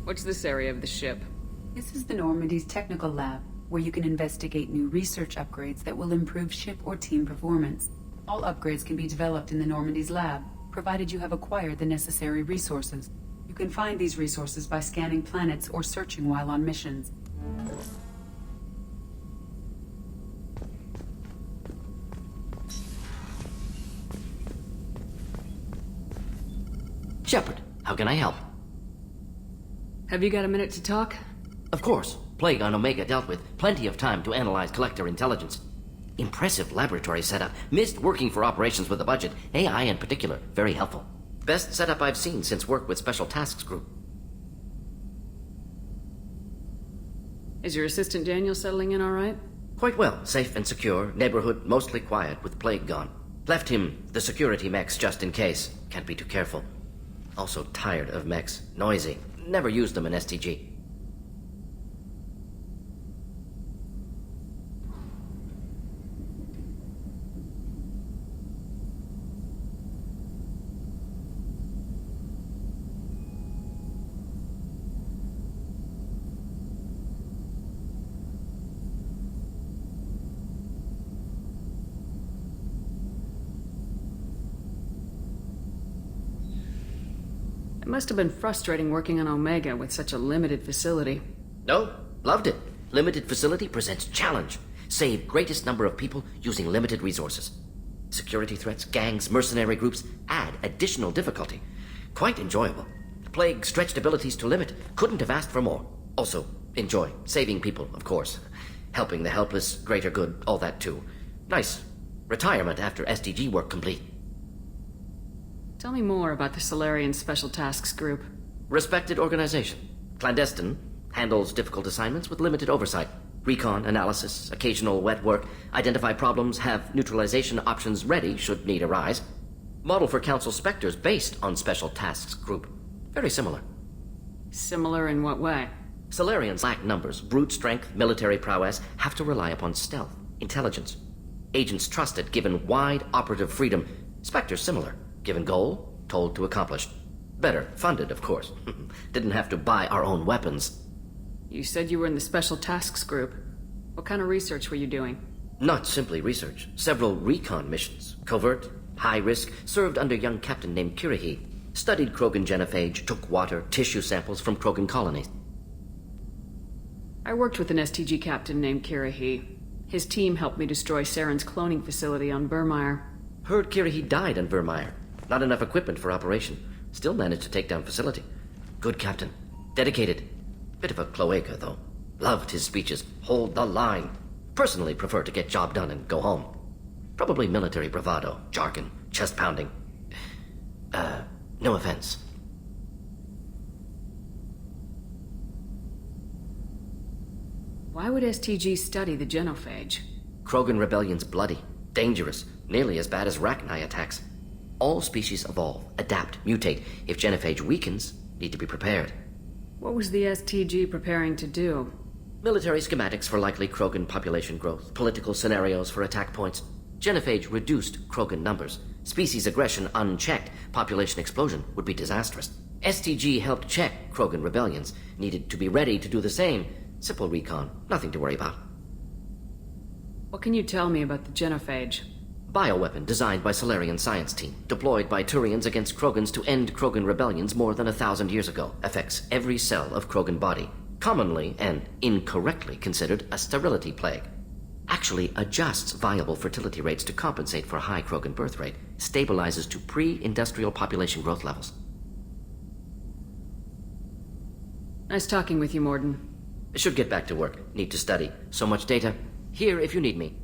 What's this area of the ship? This is the Normandy's technical lab, where you can investigate new research upgrades that will improve ship or team performance. All upgrades can be developed in the Normandy's lab, provided you have acquired the necessary resources. You can find these resources by scanning planets or searching while on missions. Shepard, how can I help? Have you got a minute to talk? Of course. Plague on Omega dealt with. Plenty of time to analyze collector intelligence. Impressive laboratory setup. Missed working for operations with a budget. AI in particular. Very helpful. Best setup I've seen since work with Special Tasks Group. Is your assistant Daniel settling in all right? Quite well. Safe and secure. Neighborhood mostly quiet with Plague gone. Left him the security mechs just in case. Can't be too careful. Also tired of mechs. Noisy. Never used them in STG. It must have been frustrating working on Omega with such a limited facility. No, loved it. Limited facility presents challenge. Save greatest number of people using limited resources. Security threats, gangs, mercenary groups add additional difficulty. Quite enjoyable. Plague stretched abilities to limit. Couldn't have asked for more. Also, enjoy. Saving people, of course. Helping the helpless, greater good, all that too. Nice. Retirement after SDG work complete. Tell me more about the Solarian Special Tasks Group. Respected organization. Clandestine. Handles difficult assignments with limited oversight. Recon, analysis, occasional wet work. Identify problems, have neutralization options ready should need arise. Model for Council Spectres based on Special Tasks Group. Very similar. Similar in what way? Solarians lack numbers, brute strength, military prowess, have to rely upon stealth, intelligence. Agents trusted, given wide operative freedom. Spectres similar. Given goal, told to accomplish. Better, funded, of course. Didn't have to buy our own weapons. You said you were in the Special Tasks Group. What kind of research were you doing? Not simply research. Several recon missions. Covert, high risk, served under a young captain named Kirihi. Studied Krogan genophage, took water, tissue samples from Krogan colonies. I worked with an STG captain named Kirihi. His team helped me destroy Saren's cloning facility on Burmire. Heard Kirihi died on Burmire. Not enough equipment for operation. Still managed to take down facility. Good captain. Dedicated. Bit of a cloaca, though. Loved his speeches. Hold the line. Personally prefer to get job done and go home. Probably military bravado, jargon, chest pounding. No offense. Why would STG study the genophage? Krogan rebellion's bloody, dangerous, nearly as bad as Rachni attacks. All species evolve, adapt, mutate. If genophage weakens, need to be prepared. What was the STG preparing to do? Military schematics for likely Krogan population growth, political scenarios for attack points. Genophage reduced Krogan numbers. Species aggression unchecked, population explosion would be disastrous. STG helped check Krogan rebellions, needed to be ready to do the same. Simple recon, nothing to worry about. What can you tell me about the genophage? Bioweapon designed by Solarian science team, deployed by Turians against Krogans to end Krogan rebellions more than 1,000 years ago. Affects every cell of Krogan body. Commonly and incorrectly considered a sterility plague. Actually adjusts viable fertility rates to compensate for high Krogan birth rate. Stabilizes to pre-industrial population growth levels. Nice talking with you, Morden. Should get back to work. Need to study. So much data. Here if you need me.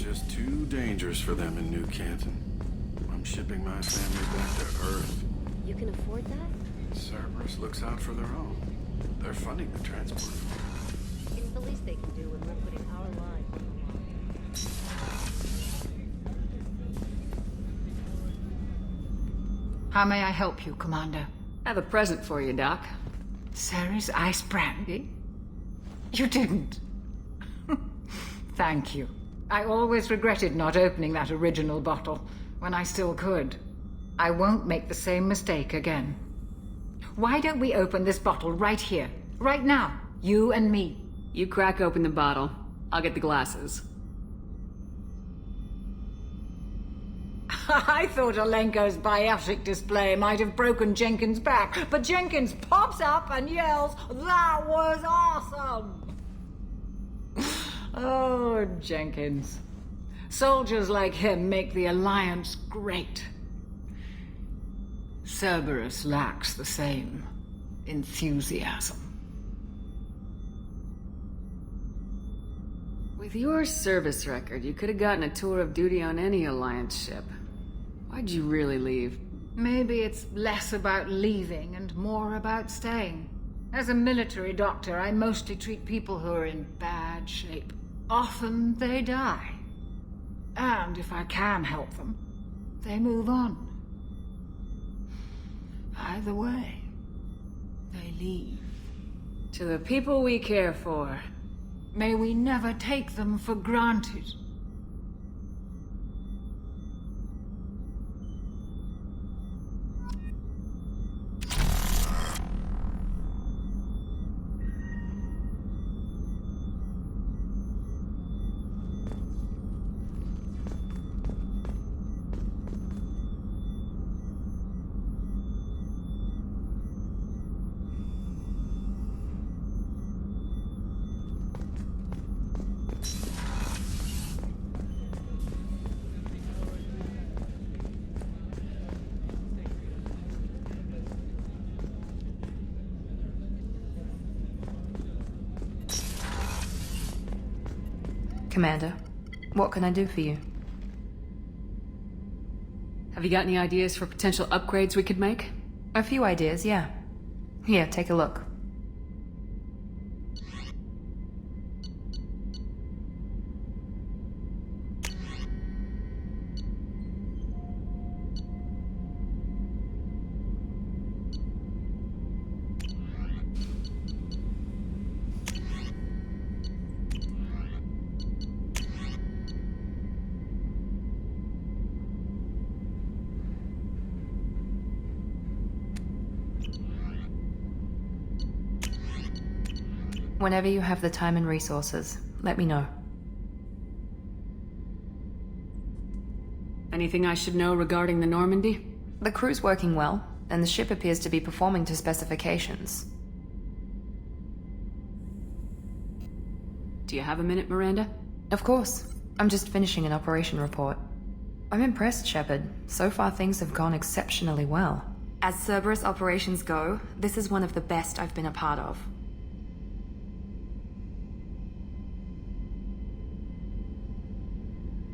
just too dangerous for them in New Canton. I'm shipping my family back to Earth. You can afford that? Cerberus looks out for their own. They're funding the transport. It's the least they can do when we're putting our lives on the line. How may I help you, Commander? I have a present for you, Doc. Sarah's ice brandy? You didn't. Thank you. I always regretted not opening that original bottle when I still could. I won't make the same mistake again. Why don't we open this bottle right here, right now, you and me? You crack open the bottle. I'll get the glasses. I thought Alenko's biotic display might have broken Jenkins' back, but Jenkins pops up and yells, "That was awesome!" Oh, Jenkins. Soldiers like him make the Alliance great. Cerberus lacks the same enthusiasm. With your service record, you could have gotten a tour of duty on any Alliance ship. Why'd you really leave? Maybe it's less about leaving and more about staying. As a military doctor, I mostly treat people who are in bad shape. Often they die. And if I can help them, they move on. Either way, they leave. To the people we care for, may we never take them for granted. Commander, what can I do for you? Have you got any ideas for potential upgrades we could make? A few ideas, yeah. Here, take a look. Whenever you have the time and resources, let me know. Anything I should know regarding the Normandy? The crew's working well, and the ship appears to be performing to specifications. Do you have a minute, Miranda? Of course. I'm just finishing an operation report. I'm impressed, Shepard. So far things have gone exceptionally well. As Cerberus operations go, this is one of the best I've been a part of.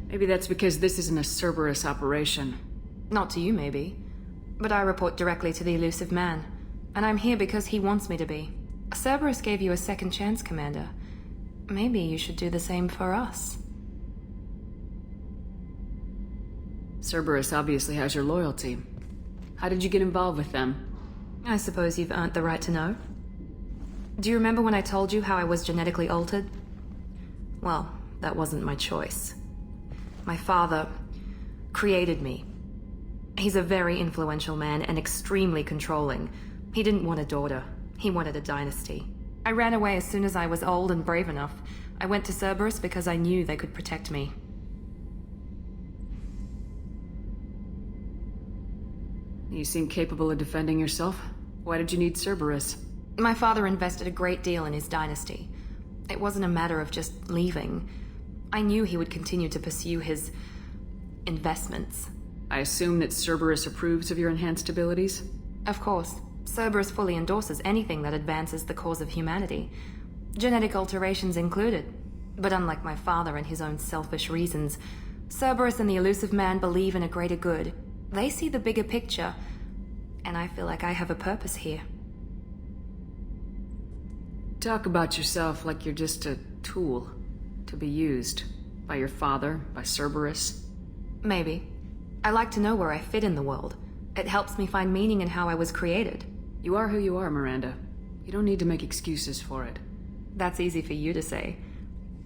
Maybe that's because this isn't a Cerberus operation. Not to you, maybe. But I report directly to the elusive man. And I'm here because he wants me to be. Cerberus gave you a second chance, Commander. Maybe you should do the same for us. Cerberus obviously has your loyalty. How did you get involved with them? I suppose you've earned the right to know. Do you remember when I told you how I was genetically altered? Well, that wasn't my choice. My father created me. He's a very influential man and extremely controlling. He didn't want a daughter. He wanted a dynasty. I ran away as soon as I was old and brave enough. I went to Cerberus because I knew they could protect me. You seem capable of defending yourself. Why did you need Cerberus? My father invested a great deal in his dynasty. It wasn't a matter of just leaving. I knew he would continue to pursue his investments. I assume that Cerberus approves of your enhanced abilities? Of course. Cerberus fully endorses anything that advances the cause of humanity. Genetic alterations included. But unlike my father and his own selfish reasons, Cerberus and the Elusive Man believe in a greater good. They see the bigger picture, and I feel like I have a purpose here. Talk about yourself like you're just a tool to be used by your father, by Cerberus. Maybe. I like to know where I fit in the world. It helps me find meaning in how I was created. You are who you are, Miranda. You don't need to make excuses for it. That's easy for you to say.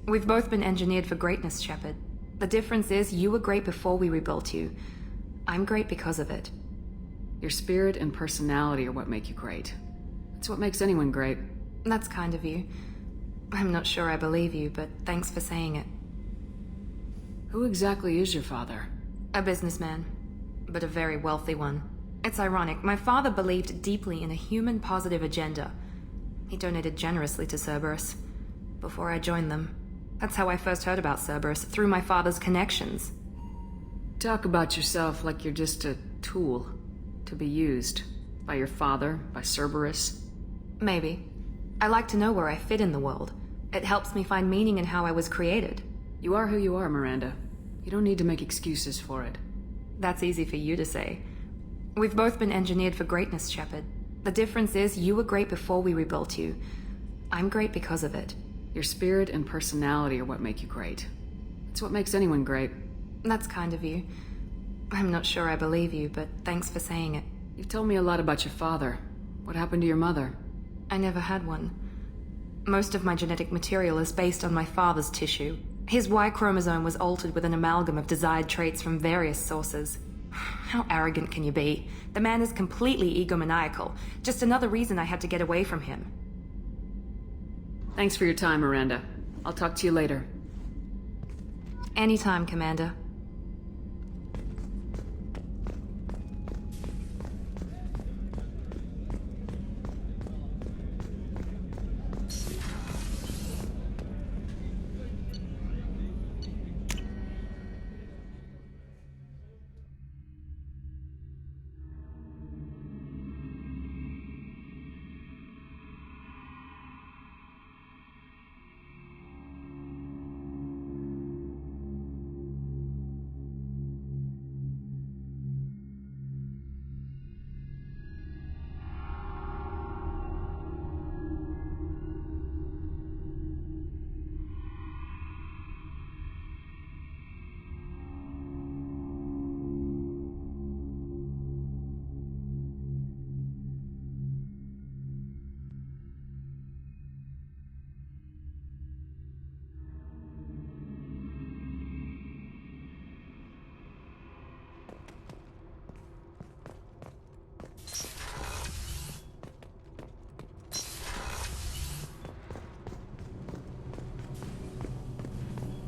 We've both been engineered for greatness, Shepard. The difference is you were great before we rebuilt you. I'm great because of it. Your spirit and personality are what make you great. It's what makes anyone great. That's kind of you. I'm not sure I believe you, but thanks for saying it. Who exactly is your father? A businessman, but a very wealthy one. It's ironic, my father believed deeply in a human positive agenda. He donated generously to Cerberus before I joined them. That's how I first heard about Cerberus, through my father's connections. Talk about yourself like you're just a tool to be used by your father, by Cerberus. Maybe. I like to know where I fit in the world. It helps me find meaning in how I was created. You are who you are, Miranda. You don't need to make excuses for it. That's easy for you to say. We've both been engineered for greatness, Shepard. The difference is you were great before we rebuilt you. I'm great because of it. Your spirit and personality are what make you great. It's what makes anyone great. That's kind of you. I'm not sure I believe you, but thanks for saying it. You've told me a lot about your father. What happened to your mother? I never had one. Most of my genetic material is based on my father's tissue. His Y chromosome was altered with an amalgam of desired traits from various sources. How arrogant can you be? The man is completely egomaniacal. Just another reason I had to get away from him. Thanks for your time, Miranda. I'll talk to you later. Anytime, Commander.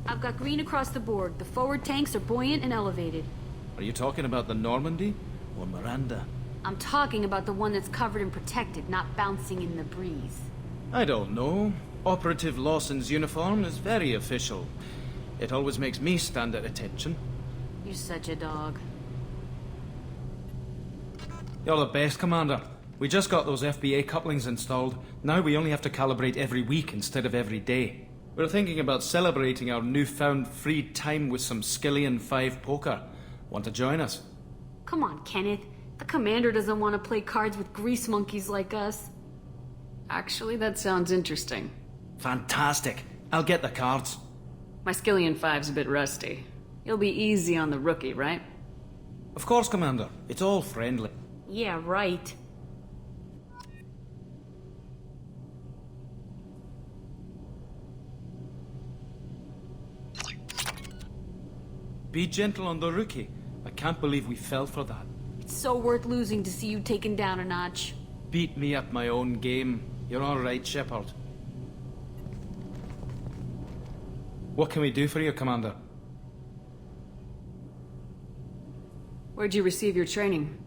I've got green across the board. The forward tanks are buoyant and elevated. Are you talking about the Normandy or Miranda? I'm talking about the one that's covered and protected, not bouncing in the breeze. I don't know. Operative Lawson's uniform is very official. It always makes me stand at attention. You're such a dog. You're the best, Commander. We just got those FBA couplings installed. Now we only have to calibrate every week instead of every day. We're thinking about celebrating our newfound free time with some Skillian 5 poker. Want to join us? Come on, Kenneth. The commander doesn't want to play cards with grease monkeys like us. Actually, that sounds interesting. Fantastic. I'll get the cards. My Skillian 5's a bit rusty. You'll be easy on the rookie, right? Of course, Commander. It's all friendly. Yeah, right. Be gentle on the rookie. I can't believe we fell for that. It's so worth losing to see you taken down a notch. Beat me at my own game. You're all right, Shepard. What can we do for you, Commander? Where'd you receive your training?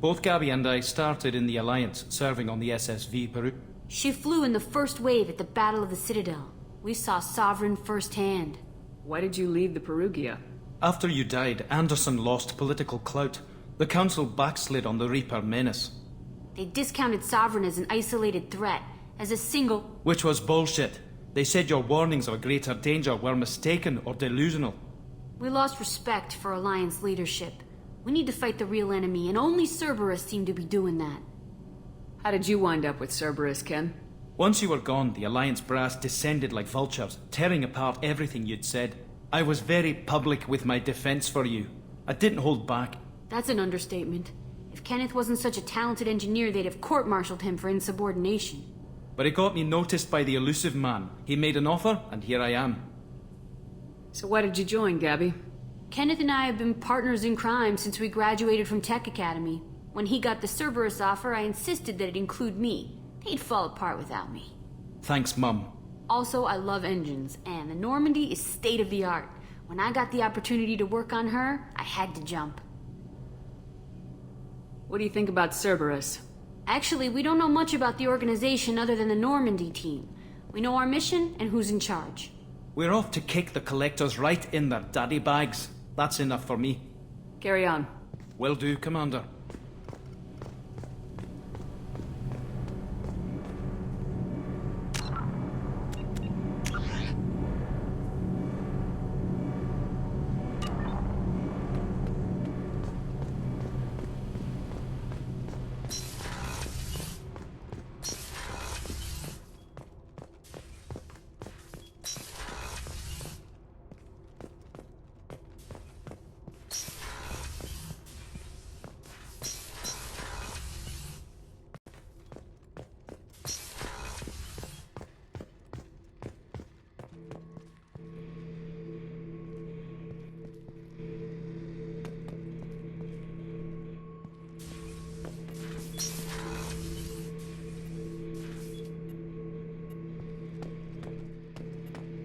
Both Gabby and I started in the Alliance, serving on the SSV Peru. She flew in the first wave at the Battle of the Citadel. We saw Sovereign firsthand. Why did you leave the Perugia? After you died, Anderson lost political clout. The Council backslid on the Reaper menace. They discounted Sovereign as an isolated threat, as a single... Which was bullshit. They said your warnings of a greater danger were mistaken or delusional. We lost respect for Alliance leadership. We need to fight the real enemy, and only Cerberus seemed to be doing that. How did you wind up with Cerberus, Ken? Once you were gone, the Alliance brass descended like vultures, tearing apart everything you'd said. I was very public with my defense for you. I didn't hold back. That's an understatement. If Kenneth wasn't such a talented engineer, they'd have court-martialed him for insubordination. But it got me noticed by the elusive man. He made an offer, and here I am. So why did you join, Gabby? Kenneth and I have been partners in crime since we graduated from Tech Academy. When he got the Cerberus offer, I insisted that it include me. They'd fall apart without me. Thanks, Mum. Also, I love engines, and the Normandy is state-of-the-art. When I got the opportunity to work on her, I had to jump. What do you think about Cerberus? Actually, we don't know much about the organization other than the Normandy team. We know our mission and who's in charge. We're off to kick the collectors right in their daddy bags. That's enough for me. Carry on. Will do, Commander.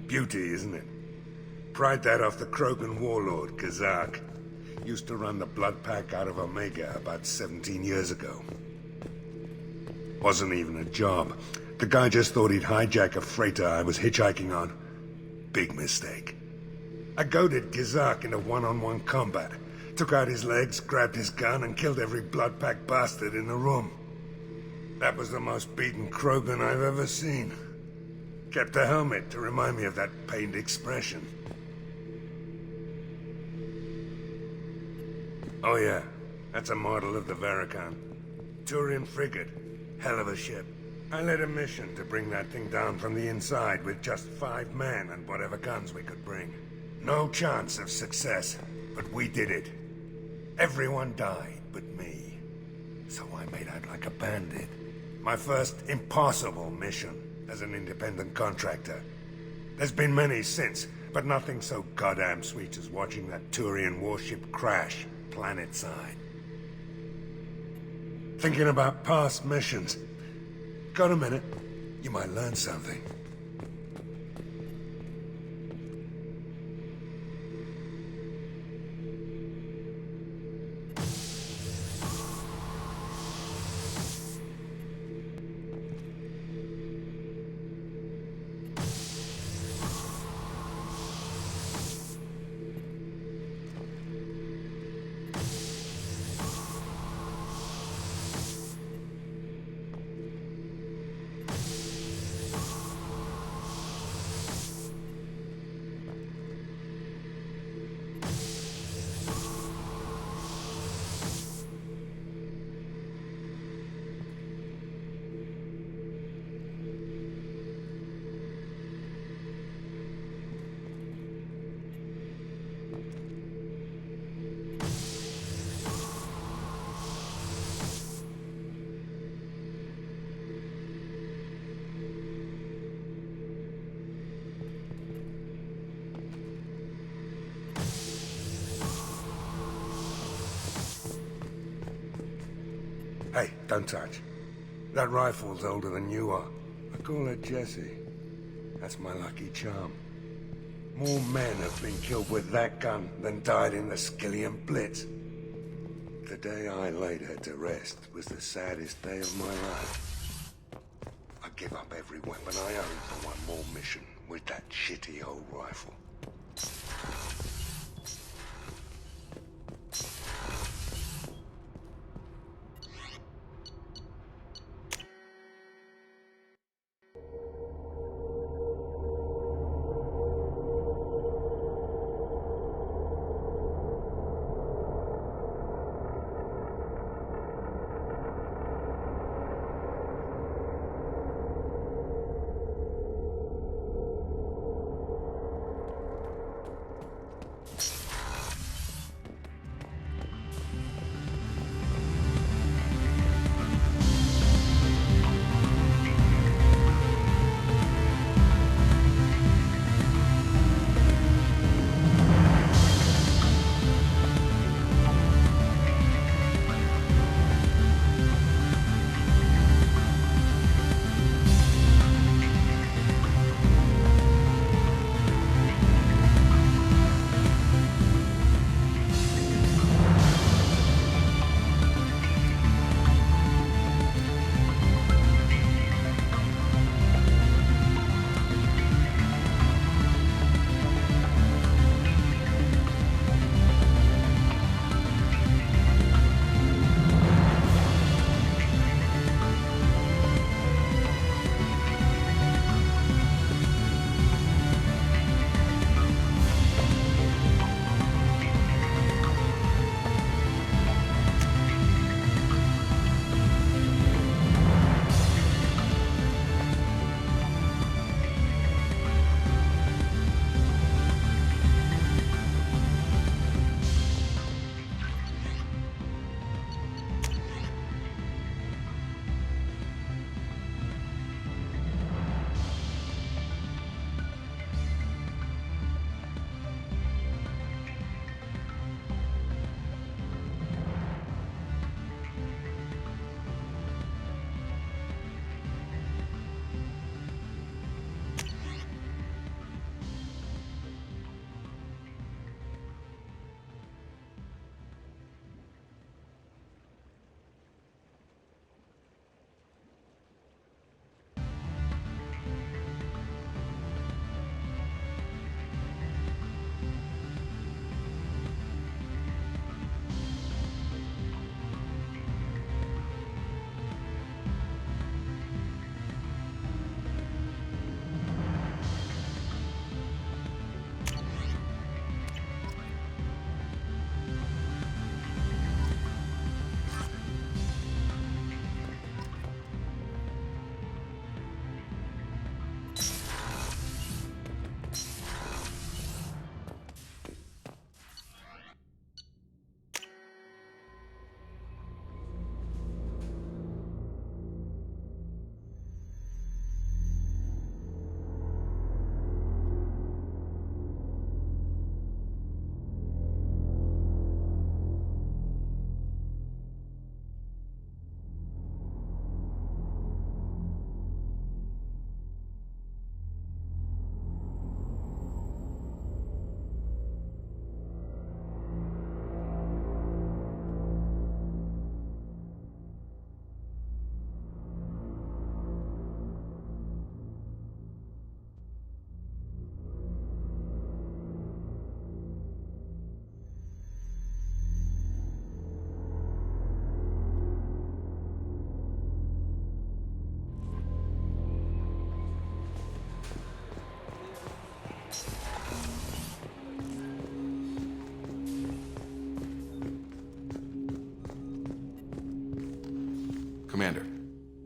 Beauty, isn't it? Pried that off the Krogan warlord, Kazak. Used to run the blood pack out of Omega about 17 years ago. Wasn't even a job. The guy just thought he'd hijack a freighter I was hitchhiking on. Big mistake. I goaded Kazak into one-on-one combat. Took out his legs, grabbed his gun, and killed every blood pack bastard in the room. That was the most beaten Krogan I've ever seen. Kept a helmet to remind me of that pained expression. Oh yeah, that's a model of the Veracon. Turian frigate. Hell of a ship. I led a mission to bring that thing down from the inside with just 5 men and whatever guns we could bring. No chance of success, but we did it. Everyone died but me. So I made out like a bandit. My first impossible mission as an independent contractor. There's been many since, but nothing so goddamn sweet as watching that Turian warship crash planet-side. Thinking about past missions. Got a minute? You might learn something. Hey, don't touch. That rifle's older than you are. I call her Jessie. That's my lucky charm. More men have been killed with that gun than died in the Skillian Blitz. The day I laid her to rest was the saddest day of my life. I give up every weapon I own for one more mission with that shitty old rifle. Commander,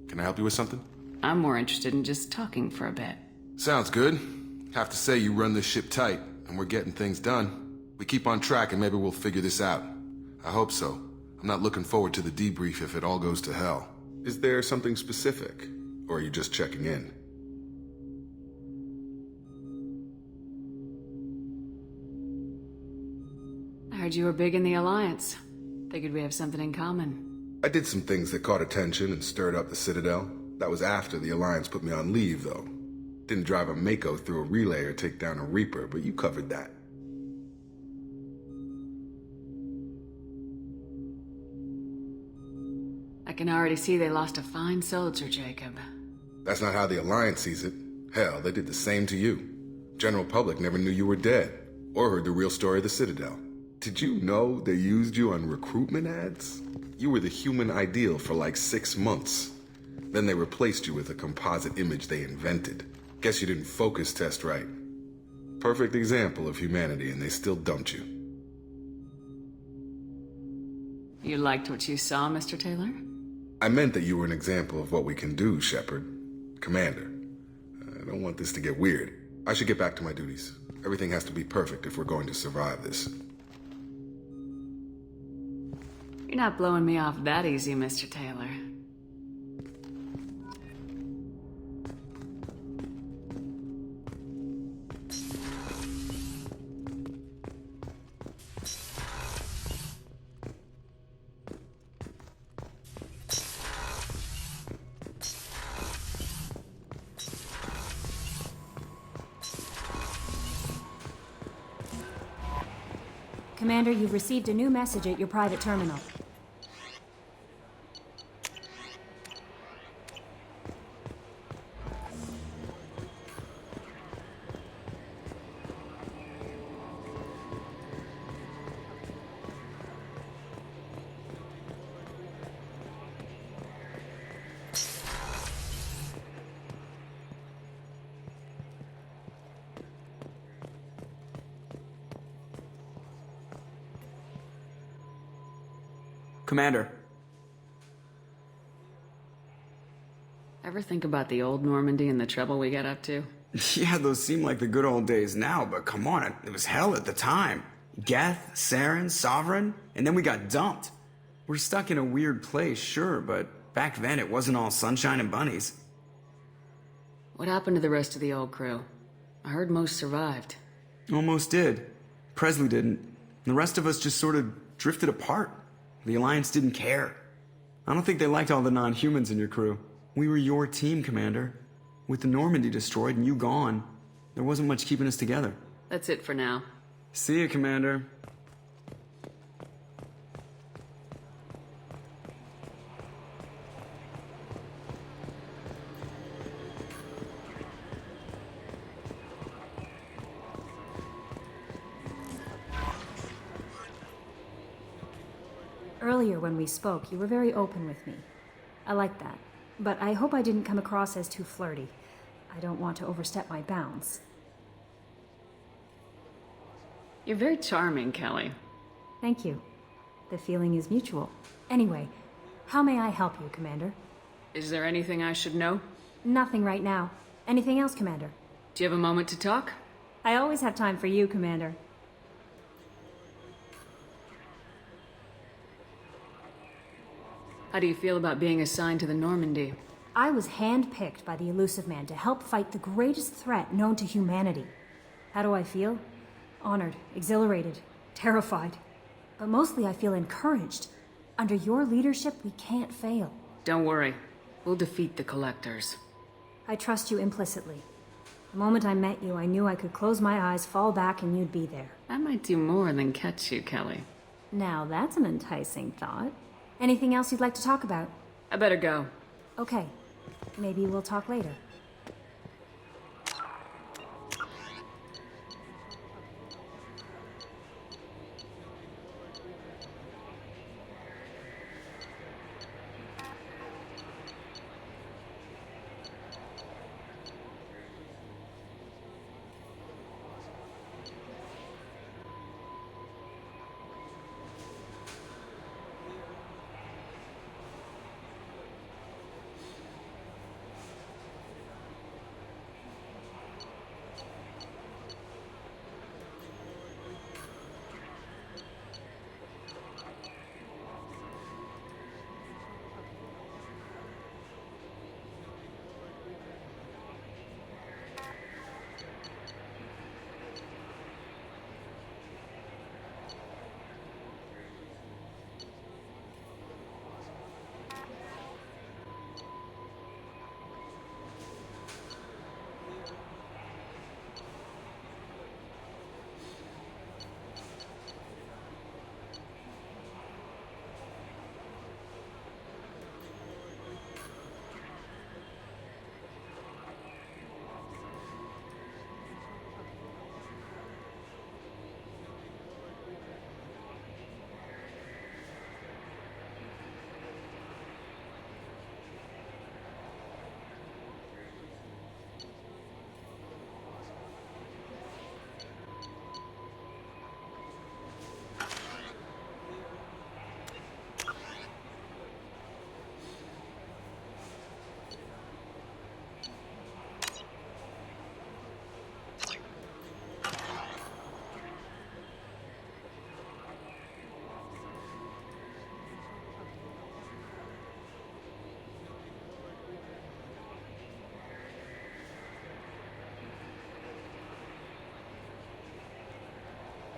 can I help you with something? I'm more interested in just talking for a bit. Sounds good. Have to say you run this ship tight, and we're getting things done. We keep on track and maybe we'll figure this out. I hope so. I'm not looking forward to the debrief if it all goes to hell. Is there something specific? Or are you just checking in? I heard you were big in the Alliance. Figured we have something in common. I did some things that caught attention and stirred up the Citadel. That was after the Alliance put me on leave, though. Didn't drive a Mako through a relay or take down a Reaper, but you covered that. I can already see they lost a fine soldier, Jacob. That's not how the Alliance sees it. Hell, they did the same to you. General public never knew you were dead, or heard the real story of the Citadel. Did you know they used you on recruitment ads? You were the human ideal for like 6 months. Then they replaced you with a composite image they invented. Guess you didn't focus test right. Perfect example of humanity, and they still dumped you. You liked what you saw, Mr. Taylor? I meant that you were an example of what we can do, Shepard. Commander, I don't want this to get weird. I should get back to my duties. Everything has to be perfect if we're going to survive this. You're not blowing me off that easy, Mr. Taylor. Commander, you've received a new message at your private terminal. Commander. Ever think about the old Normandy and the trouble we got up to? Yeah, those seem like the good old days now, but come on, it was hell at the time. Geth, Saren, Sovereign, and then we got dumped. We're stuck in a weird place, sure, but back then it wasn't all sunshine and bunnies. What happened to the rest of the old crew? I heard most survived. Almost did. Presley didn't. The rest of us just sort of drifted apart. The Alliance didn't care. I don't think they liked all the non-humans in your crew. We were your team, Commander. With the Normandy destroyed and you gone, there wasn't much keeping us together. That's it for now. See you, Commander. Earlier when we spoke, you were very open with me. I like that. But I hope I didn't come across as too flirty. I don't want to overstep my bounds. You're very charming, Kelly. Thank you. The feeling is mutual. Anyway, how may I help you, Commander? Is there anything I should know? Nothing right now. Anything else, Commander? Do you have a moment to talk? I always have time for you, Commander. How do you feel about being assigned to the Normandy? I was handpicked by the Elusive Man to help fight the greatest threat known to humanity. How do I feel? Honored, exhilarated, terrified. But mostly I feel encouraged. Under your leadership, we can't fail. Don't worry. We'll defeat the Collectors. I trust you implicitly. The moment I met you, I knew I could close my eyes, fall back, and you'd be there. I might do more than catch you, Kelly. Now that's an enticing thought. Anything else you'd like to talk about? I better go. Okay. Maybe we'll talk later.